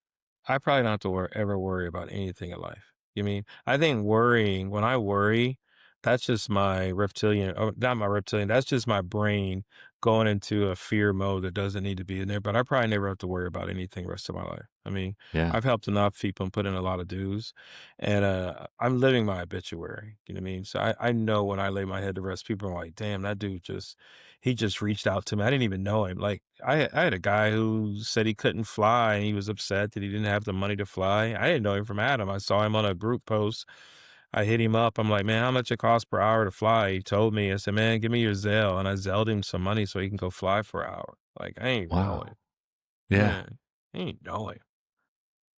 B: I probably don't have to ever worry about anything in life. You mean? I think worrying, when I worry, that's just my reptilian, oh, not my reptilian, that's just my brain going into a fear mode that doesn't need to be in there. But I probably never have to worry about anything the rest of my life. I mean,
A: Yeah.
B: I've helped enough people and put in a lot of dues, and I'm living my obituary. You know what I mean? So I know when I lay my head to rest, people are like, damn, that dude just, he just reached out to me. I didn't even know him. Like I had a guy who said he couldn't fly and he was upset that he didn't have the money to fly. I didn't know him from Adam. I saw him on a group post. I hit him up. I'm like, man, how much it costs per hour to fly? He told me. I said, man, give me your Zelle. And I Zelled him some money so he can go fly for an hour. Like, I ain't know
A: Wow.
B: it.
A: Yeah.
B: Yeah. I ain't know it.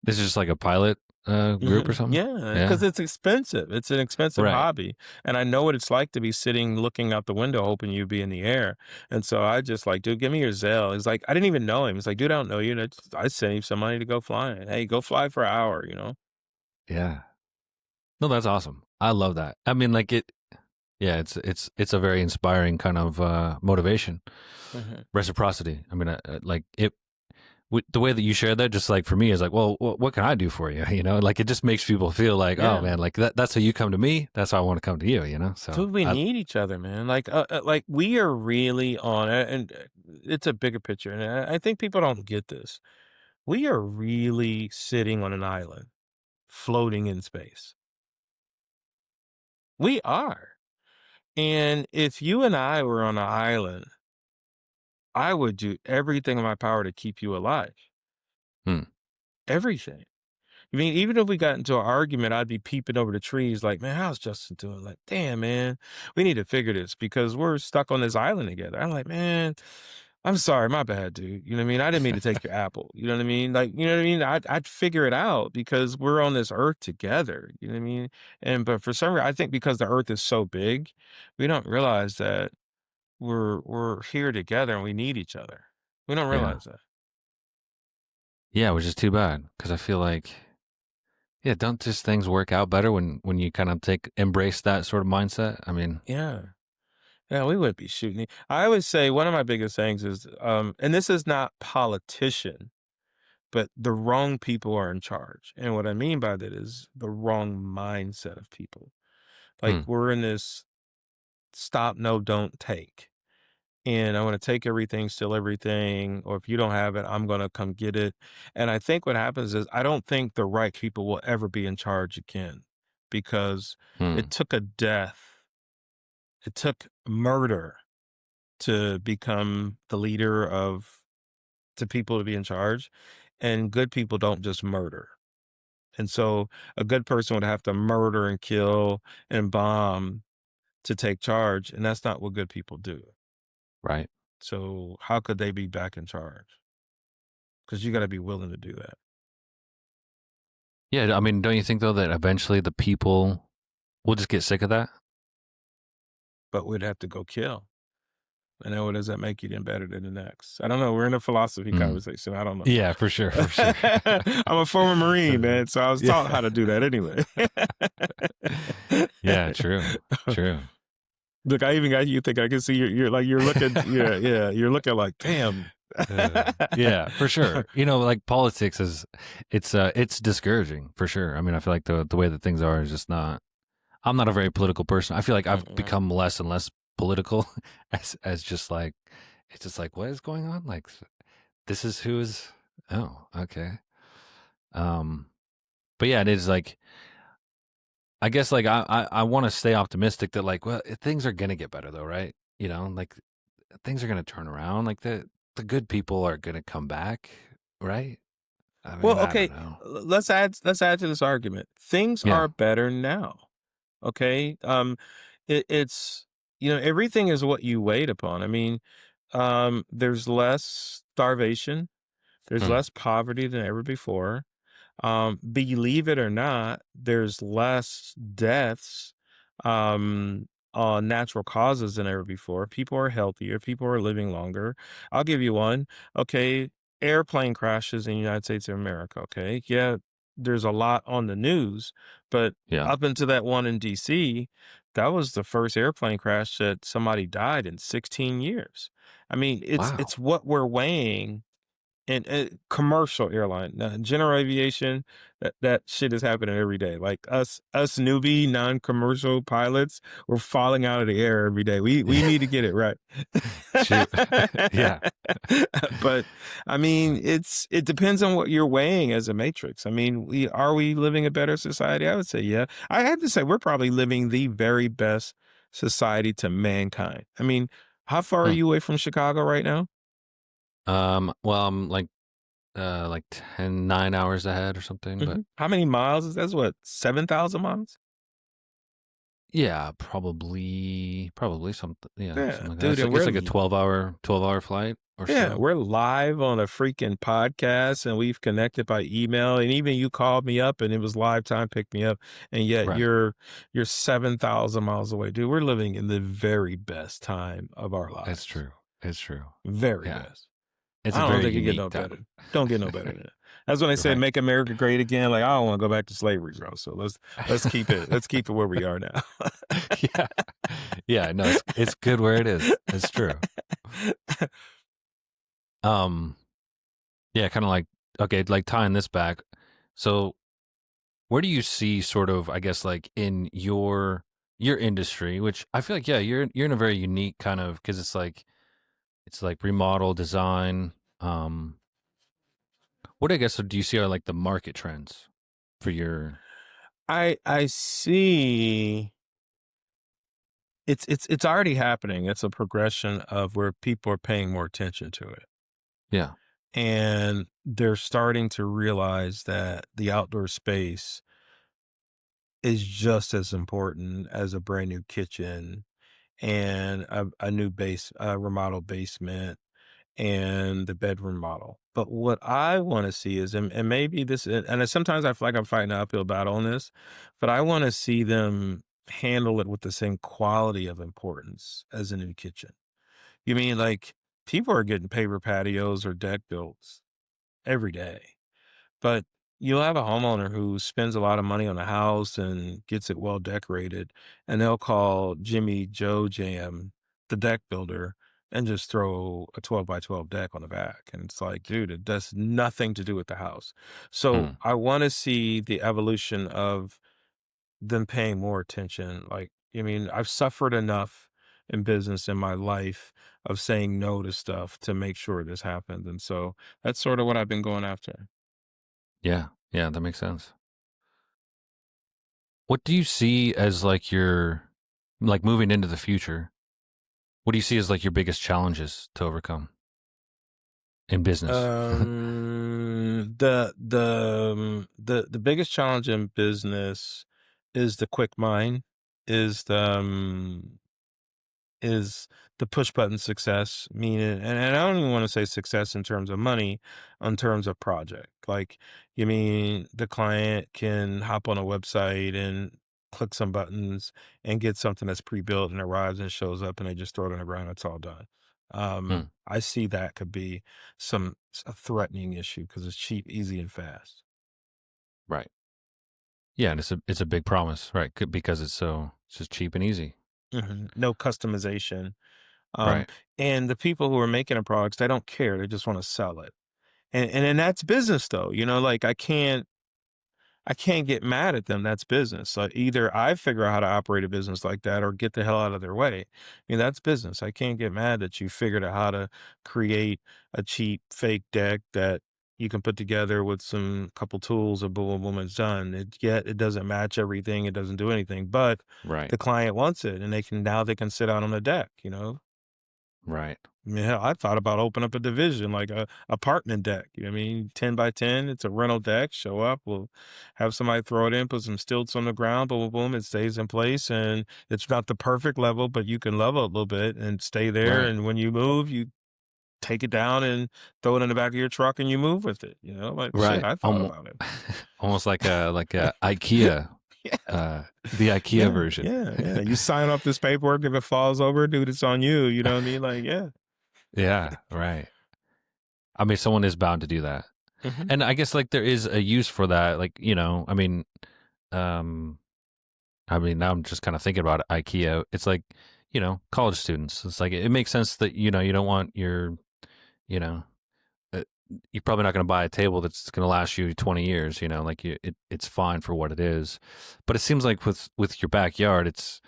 A: This is just like a pilot group or
B: Mhm.
A: something?
B: Yeah,
A: Yeah.
B: because it's expensive. It's an expensive
A: Right.
B: hobby, and I know what it's like to be sitting looking out the window hoping you'd be in the air, and so I just like, "Dude, give me your Zelle." He's like I didn't even know him. He's like, "Dude, I don't know you." And I sent him some money to go flying. Hey, go fly for an hour, you know?
A: Yeah. No, that's awesome. I love that. I mean, like it. Yeah, it's a very inspiring kind of motivation,
B: Mhm.
A: reciprocity. I mean, like it. The way that you shared that, just like for me, is like, well, what can I do for you? You know, like it just makes people feel like, oh
B: Yeah.
A: man, like that's how you come to me. That's how I want to come to you. You know, so
B: Dude, we
A: I,
B: need each other, man. Like we are really on and it's a bigger picture, and I think people don't get this. We are really sitting on an island, floating in space. We are. And if you and I were on an island, I would do everything in my power to keep you alive.
A: hmm,
B: Everything. I mean, even if we got into an argument, I'd be peeping over the trees like, man, how's Justin doing? Like, damn, man, we need to figure this because we're stuck on this island together. I'm like, man, I'm sorry, my bad, dude. You know what I mean? I didn't mean to take your apple. You know what I mean? Like, you know what I mean? I'd figure it out because we're on this earth together. You know what I mean? And but for some reason, I think because the earth is so big, we don't realize that we're here together and we need each other. We don't
A: yeah,
B: realize that.
A: yeah, which is too bad because I feel like, yeah, don't just things work out better when you kind of embrace that sort of mindset? I mean,
B: Yeah. Yeah, we wouldn't be shooting. I always say one of my biggest things is, and this is not politician, but the wrong people are in charge. And what I mean by that is the wrong mindset of people. Like
A: hmm,
B: we're in this stop, no, don't take. And I want to take everything, steal everything, or if you don't have it, I'm going to come get it. And I think what happens is I don't think the right people will ever be in charge again because it
A: hmm,
B: took a death, it took murder to become the leader of to people to be in charge. And good people don't just murder. And so a good person would have to murder and kill and bomb to take charge. And that's not what good people do.
A: right.
B: So how could they be back in charge? Because you got to be willing to do that.
A: Yeah, I mean, don't you think though that eventually the people will just get sick of that?
B: But we'd have to go kill. And then what does that make you then better than the next? I don't know. We're in a philosophy
A: Mm.
B: conversation. I don't know.
A: Yeah, for sure, for sure.
B: I'm a former Marine, man. So I was taught
A: Yeah.
B: how to do that anyway.
A: Yeah, true, true.
B: Look, I even got you think I can see you're like you're looking yeah, yeah, you're looking like, "Damn."
A: Yeah, for sure. You know, like politics is, it's discouraging for sure. I mean, I feel like the way that things are is just not. I'm not a very political person. I feel like I've
B: Mm-mm.
A: become less and less political as just like it's just like what is going on? Like this is who is. Oh, okay. Um, but yeah, it is like I guess like I want to stay optimistic that like well things are gonna get better though, right? You know, like things are gonna turn around. Like the good people are gonna come back, right? I mean,
B: Well,
A: I don't
B: okay,
A: know.
B: let's add to this argument. Things
A: Yeah.
B: are better now, okay? It's everything is what you wait upon. I mean, there's less starvation, there's
A: Hmm.
B: less poverty than ever before. Believe it or not, there's less deaths on natural causes than ever before. People are healthier, people are living longer. I'll give you one. Okay, airplane crashes in the United States of America. Okay, yeah, there's a lot on the news, but
A: Yeah.
B: up until that one in DC, that was the first airplane crash that somebody died in 16 years. I mean, it's
A: Wow.
B: it's what we're weighing and commercial airline, general aviation, that shit is happening every day. Like us newbie non-commercial pilots, we're falling out of the air every day. We
A: Yeah.
B: need to get it right.
A: Shoot. Yeah.
B: But I mean, it depends on what you're weighing as a matrix. I mean, we living a better society? I would say yeah. I have to say we're probably living the very best society to mankind. I mean, How far are
A: Hmm.
B: you away from Chicago right now?
A: Well, I'm like 9 hours ahead or something, but
B: How many miles is that? That's what, 7,000 miles?
A: yeah, probably something. Yeah,
B: Yeah,
A: something like that.
B: dude, and
A: It's like a 12-hour flight or
B: yeah,
A: so.
B: we're live on a freaking podcast and we've connected by email and even you called me up and it was live time, pick me up, and yet
A: Right.
B: you're 7,000 miles away. Dude, we're living in the very best time of our
A: It's
B: lives.
A: true. It's true.
B: Very
A: Yeah.
B: best.
A: It's a
B: I don't
A: very
B: think it get
A: unique
B: no better.
A: time.
B: Don't get no better than that. That's when they said
A: Right.
B: make America great again. Like, I don't want to go back to slavery, bro. So let's keep it where we are now.
A: Yeah. Yeah, no, it's good where it is. It's true. Um, yeah, kind of like okay, like tying this back. So, where do you see sort of, I guess, like in your industry, which I feel like, yeah, you're in a very unique kind of because it's like remodel design. Um, what I guess do you see are like the market trends for your
B: I see it's already happening. It's a progression of where people are paying more attention to it.
A: yeah.
B: And they're starting to realize that the outdoor space is just as important as a brand new kitchen and a new remodel basement and the bedroom model. But what I want to see is, and maybe this, and sometimes I feel like I'm fighting an uphill battle on this, but I want to see them handle it with the same quality of importance as a new kitchen. You mean like people are getting paper patios or deck builds every day, but you'll have a homeowner who spends a lot of money on a house and gets it well decorated, and they'll call Jimmy Joe Jam, the deck builder, and just throw a 12 by 12 deck on the back. And it's like, dude, it does nothing to do with the house. So
A: Hmm.
B: I want to see the evolution of them paying more attention. Like, I mean, I've suffered enough in business in my life of saying no to stuff to make sure this happens. And so that's sort of what I've been going after.
A: Yeah. Yeah, that makes sense. What do you see as like your like moving into the future? What do you see as like your biggest challenges to overcome in business?
B: The biggest challenge in business is the quick mind, is is the push button success, meaning, and I don't even want to say success in terms of money, in terms of project. Like, you mean the client can hop on a website and click some buttons and get something that's pre-built and arrives and shows up and they just throw it on the ground. It's all done.
A: Hmm.
B: I see that could be a threatening issue because it's cheap, easy, and fast.
A: Right. Yeah, and it's a big promise, right? Because it's just cheap and easy.
B: No customization. Um,
A: Right.
B: and the people who are making the products, they don't care. They just want to sell it. And that's business though, you know, like I can't get mad at them. That's business. So either I figure out how to operate a business like that or get the hell out of their way. I mean, that's business. I can't get mad that you figured out how to create a cheap fake deck that you can put together with some couple tools and boom, boom, boom, it's done. Yet it doesn't match everything. It doesn't do anything, but
A: Right.
B: the client wants it and they can sit out on the deck, you know?
A: Right.
B: Yeah, I thought about opening up a division, like a apartment deck. You know what I mean? 10 by 10, it's a rental deck. Show up, we'll have somebody throw it in, put some stilts on the ground, boom, boom, boom. It stays in place. And it's not the perfect level, but you can level it a little bit and stay there.
A: Right.
B: And when you move, you take it down and throw it in the back of your truck and you move with it. You know, like shit,
A: Right.
B: I thought about it.
A: Almost like a IKEA,
B: Yeah.
A: the IKEA
B: Yeah.
A: version.
B: Yeah. Yeah. You sign off this paperwork. If it falls over, dude, it's on you. You know what I mean? Like, yeah.
A: Yeah, right. I mean, someone is bound to do that.
B: Hmm.
A: And I guess like there is a use for that. Like, um, now I'm just kind of thinking about IKEA. It's like, college students. It's like it makes sense that, you don't want you know, uh, you're probably not going to buy a table that's going to last you 20 years, like it's fine for what it is. But it seems like with your backyard, it's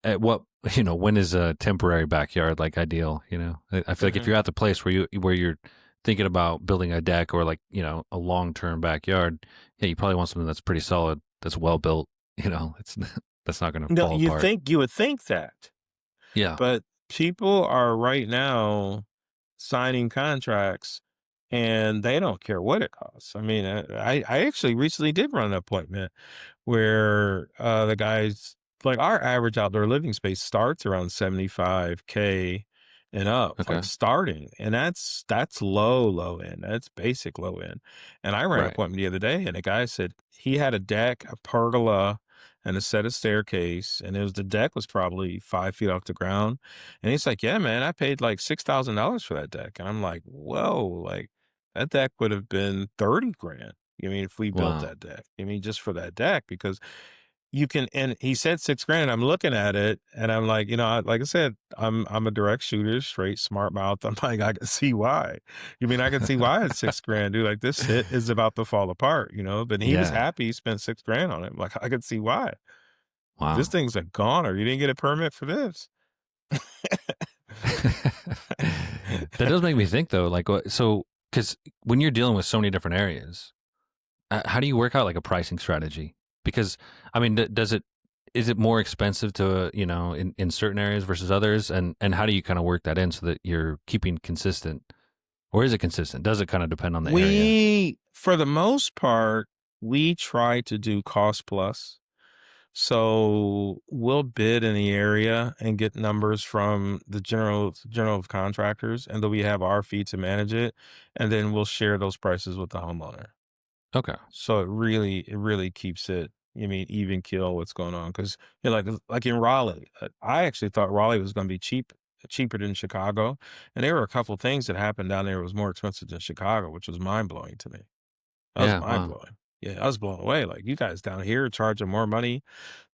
A: at what, when is a temporary backyard like ideal, I feel like if
B: Hmm.
A: you're at the place where you're thinking about building a deck or like, a long-term backyard, yeah, you probably want something that's pretty solid, that's well built, it's that's not going to
B: No,
A: fall apart.
B: you would think that.
A: Yeah.
B: But people are right now signing contracts and they don't care what it costs. I mean, I actually recently did run an appointment where the guys like our average outdoor living space starts around 75K and up,
A: Okay.
B: like starting. And that's low end. That's basic low end. And I ran an
A: Right.
B: appointment the other day and the guy said he had a deck, a pergola, and a set of staircase, and the deck was probably 5 feet off the ground. And he's like, "Yeah, man, I paid like $6,000 for that deck." And I'm like, "Whoa, like that deck would have been 30 grand. I mean, if we built
A: Wow.
B: that deck, I mean, just for that deck, because you can." And he said 6 grand. I'm looking at it, and I'm like, like I said, I'm a direct shooter, straight smart mouth. I'm like, I can see why. You mean I can see why it's 6 grand, dude? Like this shit is about to fall apart, you know. But he was
A: Yeah.
B: happy. He spent 6 grand on it. Like I could see why. This
A: Wow.
B: thing's a goner. You didn't get a permit for this.
A: That does make me think though, like what so because when you're dealing with so many different areas, how do you work out like a pricing strategy? Because I mean, does it is it more expensive to in certain areas versus others, and how do you kind of work that in so that you're keeping consistent, or is it consistent? Does it kind of depend on the area?
B: For the most part, we try to do cost plus. So we'll bid in the area and get numbers from the general contractors, and then we have our fee to manage it, and then we'll share those prices with the homeowner.
A: Okay.
B: So it really keeps it, even kill what's going on. Because like in Raleigh, I actually thought Raleigh was going to be cheaper than Chicago, and there were a couple things that happened down there that was more expensive than Chicago, which was mind blowing to me. That was
A: Yeah.
B: mind
A: Wow.
B: blowing. Yeah, I was blown away. Like you guys down here charging more money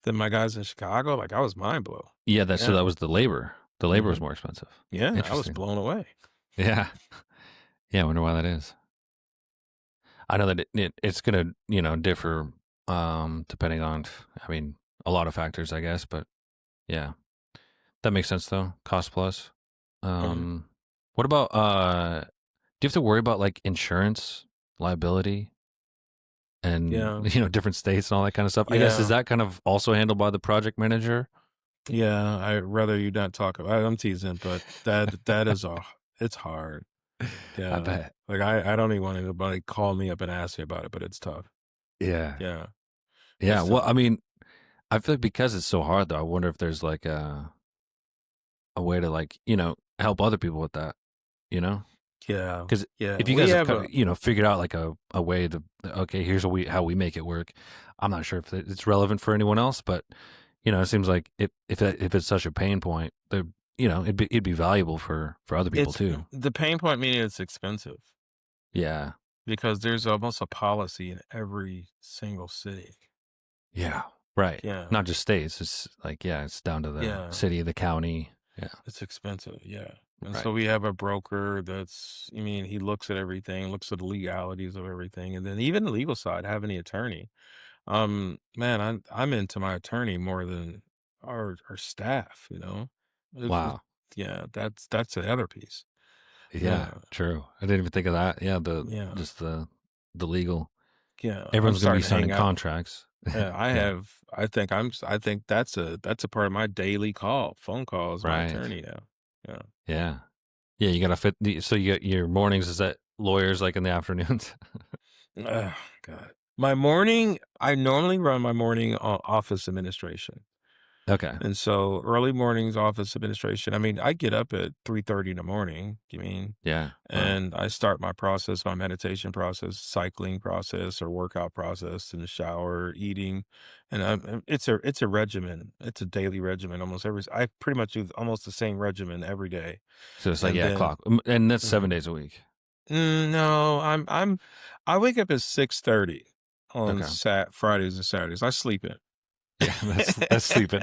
B: than my guys in Chicago. Like I was mind blown.
A: Yeah. That
B: Yeah.
A: was the labor. The labor was
B: Hmm.
A: more expensive.
B: Yeah, I was
A: Interesting.
B: blown away.
A: Yeah. Yeah. I wonder why that is. I know that it's gonna differ depending on I mean a lot of factors I guess, but yeah, that makes sense though. Cost plus.
B: Mhm.
A: Um, what about do you have to worry about like insurance liability and
B: Yeah.
A: different states and all that kind of stuff? I guess is
B: Yeah.
A: that kind of also handled by the project manager?
B: Yeah. I'd rather you not talk about. I'm teasing, but that is it's hard.
A: I
B: Yeah.
A: bet.
B: Like I don't even want anybody call me up and ask me about it, but it's tough.
A: Yeah.
B: Yeah.
A: Yeah.
B: It's
A: Well,
B: tough.
A: I mean, I feel like because it's so hard though, I wonder if there's like a way to like, help other people with that, you know?
B: Yeah.
A: Because
B: Yeah.
A: if you
B: We
A: guys have
B: have a
A: figured out like a way to okay, here's how we make it work. I'm not sure if it's relevant for anyone else, but it seems like if it's such a pain point, it'd be valuable for other people
B: it's
A: too.
B: the pain point, meaning it's expensive
A: Yeah,
B: because there's almost a policy in every single city.
A: yeah, right.
B: Yeah.
A: Not just states. It's like it's down to the
B: Yeah.
A: city, the county. Yeah,
B: It's expensive, yeah, and
A: right.
B: so we have a broker he looks at everything, looks at the legalities of everything, and then even the legal side, having the attorney. Man, I'm into my attorney more than our staff, you know? It's
A: Wow.
B: yeah, that's the other piece.
A: Yeah,
B: Yeah,
A: true. I didn't even think of that. Yeah,
B: yeah,
A: just the legal.
B: yeah, I'm
A: Everyone's gonna be
B: starting to hang
A: signing
B: out.
A: contracts. Yeah,
B: I think that's a part of my daily phone call is my
A: right.
B: attorney now. Yeah.
A: Yeah. Yeah, you gotta fit so you get your mornings is that lawyers like in the afternoons?
B: Ugh, God. I normally run my morning office administration.
A: Okay.
B: And so early mornings, office administration. I mean, I get up at 3:30 in the morning,
A: Yeah. Wow.
B: and I start my process, my meditation process, cycling process or workout process in the shower, eating. And it's a regimen. It's a daily regimen. I pretty much do almost the same regimen every day.
A: So it's like,
B: And
A: yeah,
B: then
A: clock and that's 7
B: mhm.
A: days a week.
B: No, I wake up at 6:30 on
A: Okay.
B: Sat Fridays and Saturdays. I sleep in.
A: Yeah, that's sleeping.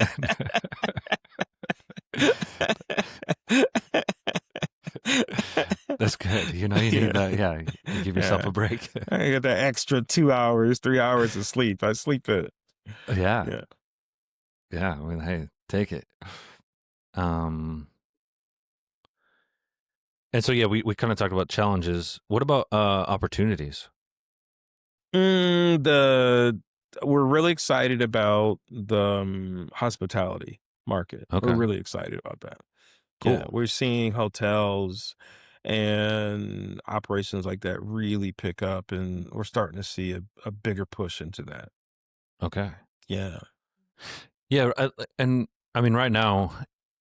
A: That's good. You need
B: Yeah,
A: that. Yeah, you give yourself
B: yeah.
A: a break.
B: I get that extra 2 hours, 3 hours of sleep. I sleep it.
A: Yeah.
B: Yeah.
A: Yeah, I mean, hey, take it. Um, and so, yeah, we kinda talked about challenges. What about, opportunities?
B: Mm, the we're really excited about the, hospitality market. We're
A: Okay.
B: really excited about that. Yeah,
A: Cool.
B: we're seeing hotels and operations like that really pick up, and we're starting to see a bigger push into that.
A: Okay.
B: Yeah,
A: Yeah, and I mean, right now,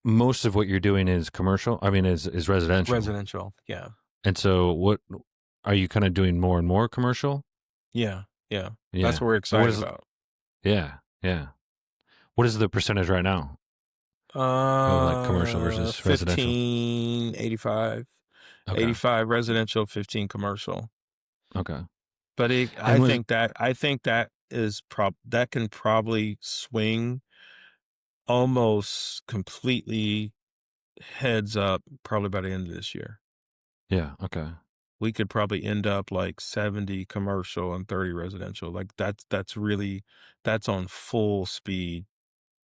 A: most of what you're doing is commercial. I mean, is residential.
B: residential. Yeah,
A: And so, what are you kind of doing more and more commercial?
B: yeah, yeah. That's
A: Yeah.
B: what we're
A: And what
B: excited
A: is?
B: about.
A: Yeah, yeah. What is the percentage right now of like commercial versus residential?
B: 15, 85,
A: Okay.
B: 85 residential, 15 commercial.
A: Okay.
B: But
A: And was
B: I think that is that can probably swing almost completely heads up probably by the end of this year.
A: yeah. Okay.
B: We could probably end up like 70 commercial and 30 residential. Like that's really that's on full speed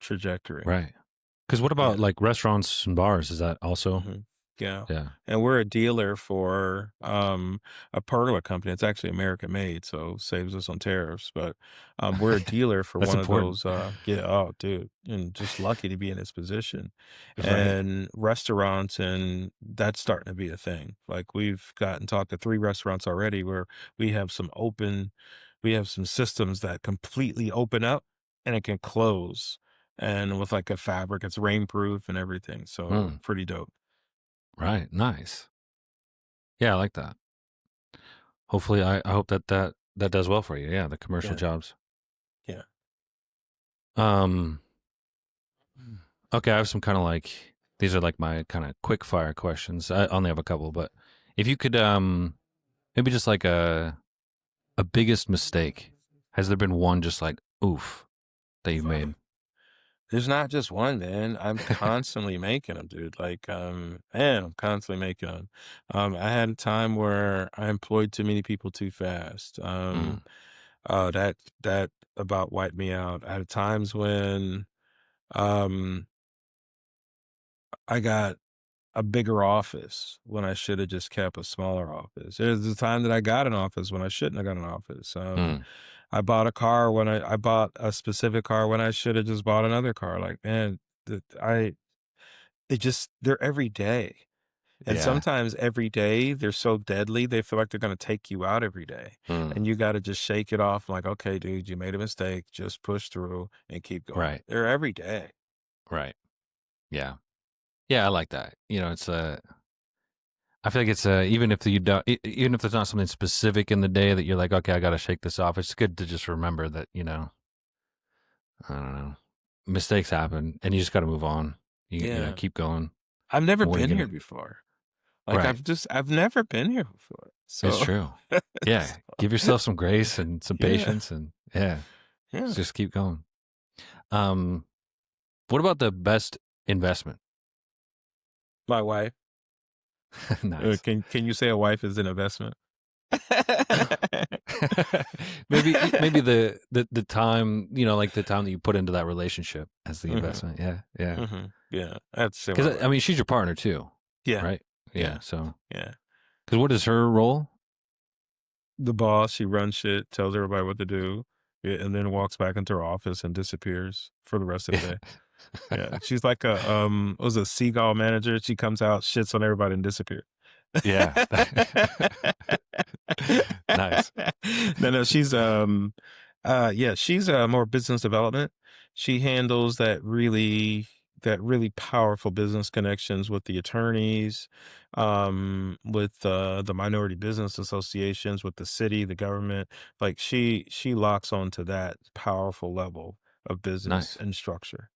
B: trajectory.
A: Right. Because what about
B: Yeah.
A: like restaurants and bars? Is that also?
B: Mhm. Yeah.
A: Yeah.
B: And we're a dealer for, a pergola company. It's actually American made, so saves us on tariffs, but, we're a dealer for
A: That's
B: one of
A: important.
B: those, yeah, oh, dude, and just lucky to be in this position.
A: Right.
B: And restaurants, and that's starting to be a thing. Like, we've gotten talked to 3 restaurants already where we have some open we have some systems that completely open up and it can close, and with, like, a fabric, it's rainproof and everything, so
A: Mm,
B: pretty dope.
A: right. Nice. Yeah, I like that. Hopefully, I hope that does well for you. Yeah, the commercial
B: Yeah,
A: jobs.
B: yeah.
A: Um. Okay, I have some kind of like these are like my kind of quick fire questions. I only have a couple, but if you could, maybe just like a biggest mistake. Has there been one just like oof that you've made?
B: There's not just one, man. I'm constantly making them, dude. Like, man, I'm constantly making them. I had a time where I employed too many people too fast.
A: Mm,
B: That about wiped me out. I had times when um I got a bigger office when I should have just kept a smaller office. There's a time that I got an office when I shouldn't have got an office.
A: mm,
B: I bought a car when I bought a specific car when I should have just bought another car. Like, man, they're every day. And
A: yeah.
B: sometimes every day they're so deadly, they feel like they're gonna take you out every day.
A: Mm,
B: And you gotta just shake it off like, okay, dude, you made a mistake. Just push through and keep going.
A: right.
B: They're every day.
A: Right. Yeah. Yeah, I like that. It's I feel like it's even if you don't, even if there's not something specific in the day that you're like, okay, I got to shake this off. It's good to just remember that I don't know, mistakes happen, and you just got to move on.
B: Yeah.
A: Keep going.
B: I've never
A: What are you
B: been here
A: gonna?
B: before. Like
A: Right.
B: I've never been here before.
A: It's
B: So,
A: true. Yeah. Give yourself some grace and some
B: yeah,
A: patience, and yeah,
B: yeah.
A: just keep going. Um, what about the best investment?
B: My wife.
A: Nice.
B: Can you say a wife is an investment?
A: maybe the time like the time that you put into that relationship as the
B: Mhm,
A: investment. Yeah, yeah.
B: mhm. Yeah, I'd say my
A: Because I
B: wife.
A: mean, she's your partner too,
B: Yeah,
A: right? Yeah.
B: yeah,
A: So,
B: yeah.
A: because what is her role?
B: The boss, she runs shit, tells everybody what to do, yeah, and then walks back into her office and disappears for the rest of the
A: Yeah.
B: day. Yeah, she's like a, was a seagull manager. She comes out, shits on everybody, and disappears.
A: Yeah. Nice.
B: No, no, yeah, she's, more business development. She handles that really powerful business connections with the attorneys, with, the minority business associations, with the city, the government. Like, she locks onto that powerful level of business
A: Nice.
B: and structure,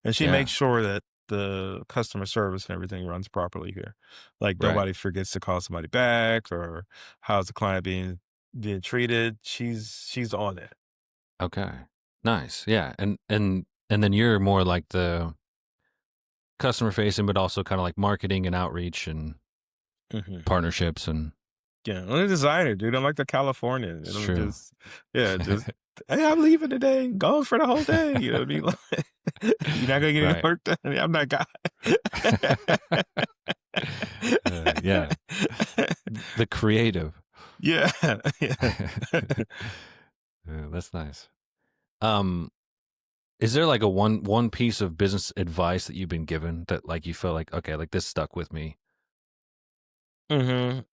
B: and she makes
A: Yeah.
B: sure that the customer service and everything runs properly here. Like,
A: Right.
B: nobody forgets to call somebody back, or how's the client being treated. She's on it.
A: Okay. Nice. Yeah. And then you're more like the customer facing, but also kind of like marketing and outreach and
B: Mhm.
A: partnerships and
B: Yeah, I'm a designer, dude. I'm like the Californian, and
A: it's
B: I'm
A: true.
B: just, yeah, just, hey, I'm leaving today, going for the whole day. You know what I mean? Like, you're not gonna get any
A: Right.
B: work done. I'm that guy.
A: Yeah. The creative.
B: Yeah, yeah.
A: Yeah, that's nice. Um, Is there like a one piece of business advice that you've been given that like you feel like, okay, like this stuck with me?
B: Mhm.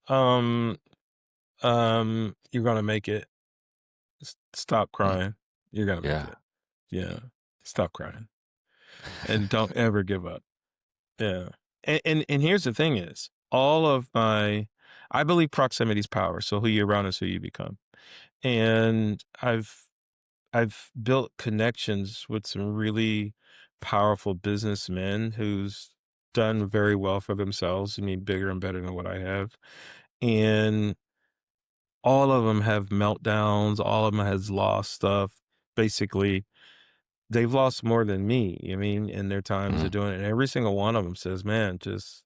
B: You're gonna make it. Stop
A: Mm,
B: crying. You're gonna make
A: yeah.
B: it. Yeah. Stop crying. And don't ever give up. Yeah. And here's the thing is, all of my I believe proximity is power, so who you're around is who you become. And I've built connections with some really powerful businessmen who's done very well for themselves. I mean, bigger and better than what I have. And all of them have meltdowns. All of them has lost stuff. Basically, they've lost more than me. I mean, in their times of
A: Mm,
B: doing it. And every single one of them says, "Man, just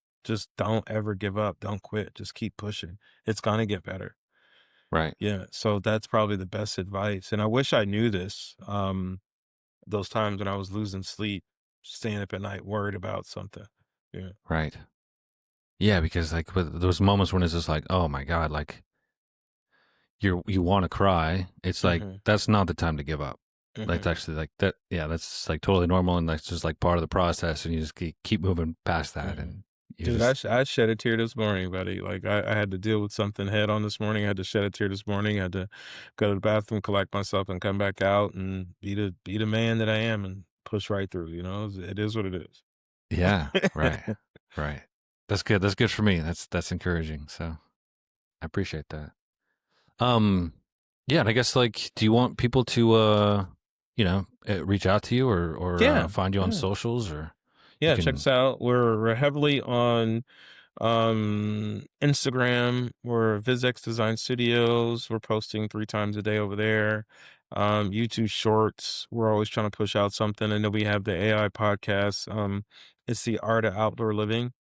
B: don't ever give up. Don't quit. Just keep pushing. It's gonna get better."
A: right.
B: Yeah. So that's probably the best advice. And I wish I knew this. Those times when I was losing sleep, staying up at night, worried about something. Yeah.
A: Right. Yeah, because like with those moments when it's just like, oh my God, like you want to cry. It's like
B: Mhm.
A: that's not the time to give up. That's
B: Mhm.
A: actually like that. Yeah, that's like totally normal, and that's just like part of the process. And you just keep moving past that,
B: Mhm.
A: and you
B: Dude,
A: just
B: I shed a tear this morning, buddy. Like I had to deal with something head on this morning. I had to shed a tear this morning. I had to go to the bathroom, collect myself, and come back out and be the man that I am and push right through. You know, it is what it is.
A: yeah, right, right. That's good. That's good for me. That's encouraging. So I appreciate that. Um, yeah, and I guess like, do you want people to reach out to you or
B: Yeah,
A: find you on
B: yeah,
A: socials or you
B: yeah. Check
A: can
B: us out. We're heavily on Instagram. We're VizX Design Studios. We're posting 3 times a day over there. YouTube Shorts. We're always trying to push out something. And then we have the AI podcast. It's the art of outdoor living,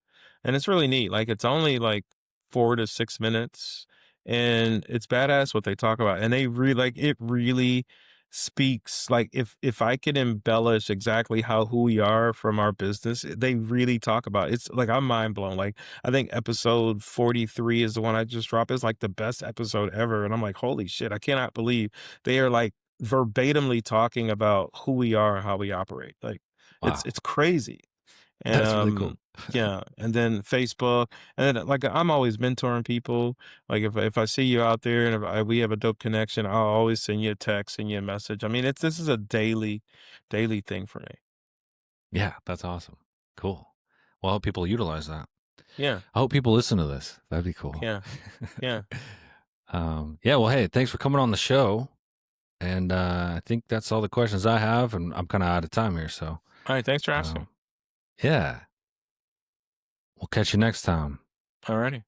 B: and it's really neat. Like it's only like 4 to 6 minutes, and it's badass what they talk about. And they really like it. Really speaks like if I could embellish exactly how who we are from our business, they really talk about it's like I'm mind blown. Like I think episode 43 is the one I just dropped. It's like the best episode ever. And I'm like, holy shit, I cannot believe they are like verbatimly talking about who we are and how we operate. Like
A: wow.
B: it's crazy. And
A: That's really cool.
B: yeah, and then Facebook, and then like I'm always mentoring people. Like if I see you out there and if we have a dope connection, I'll always send you a text, send you a message. I mean, it's this is a daily thing for me.
A: Yeah, that's awesome. Cool. Well, I hope people utilize that.
B: Yeah,
A: I hope people listen to this. That'd be cool.
B: yeah, yeah.
A: Yeah, well, hey, thanks for coming on the show. And I think that's all the questions I have, and I'm kind of out of time here. So,
B: All right, thanks for asking.
A: um, yeah, we'll catch you next time.
B: Alrighty.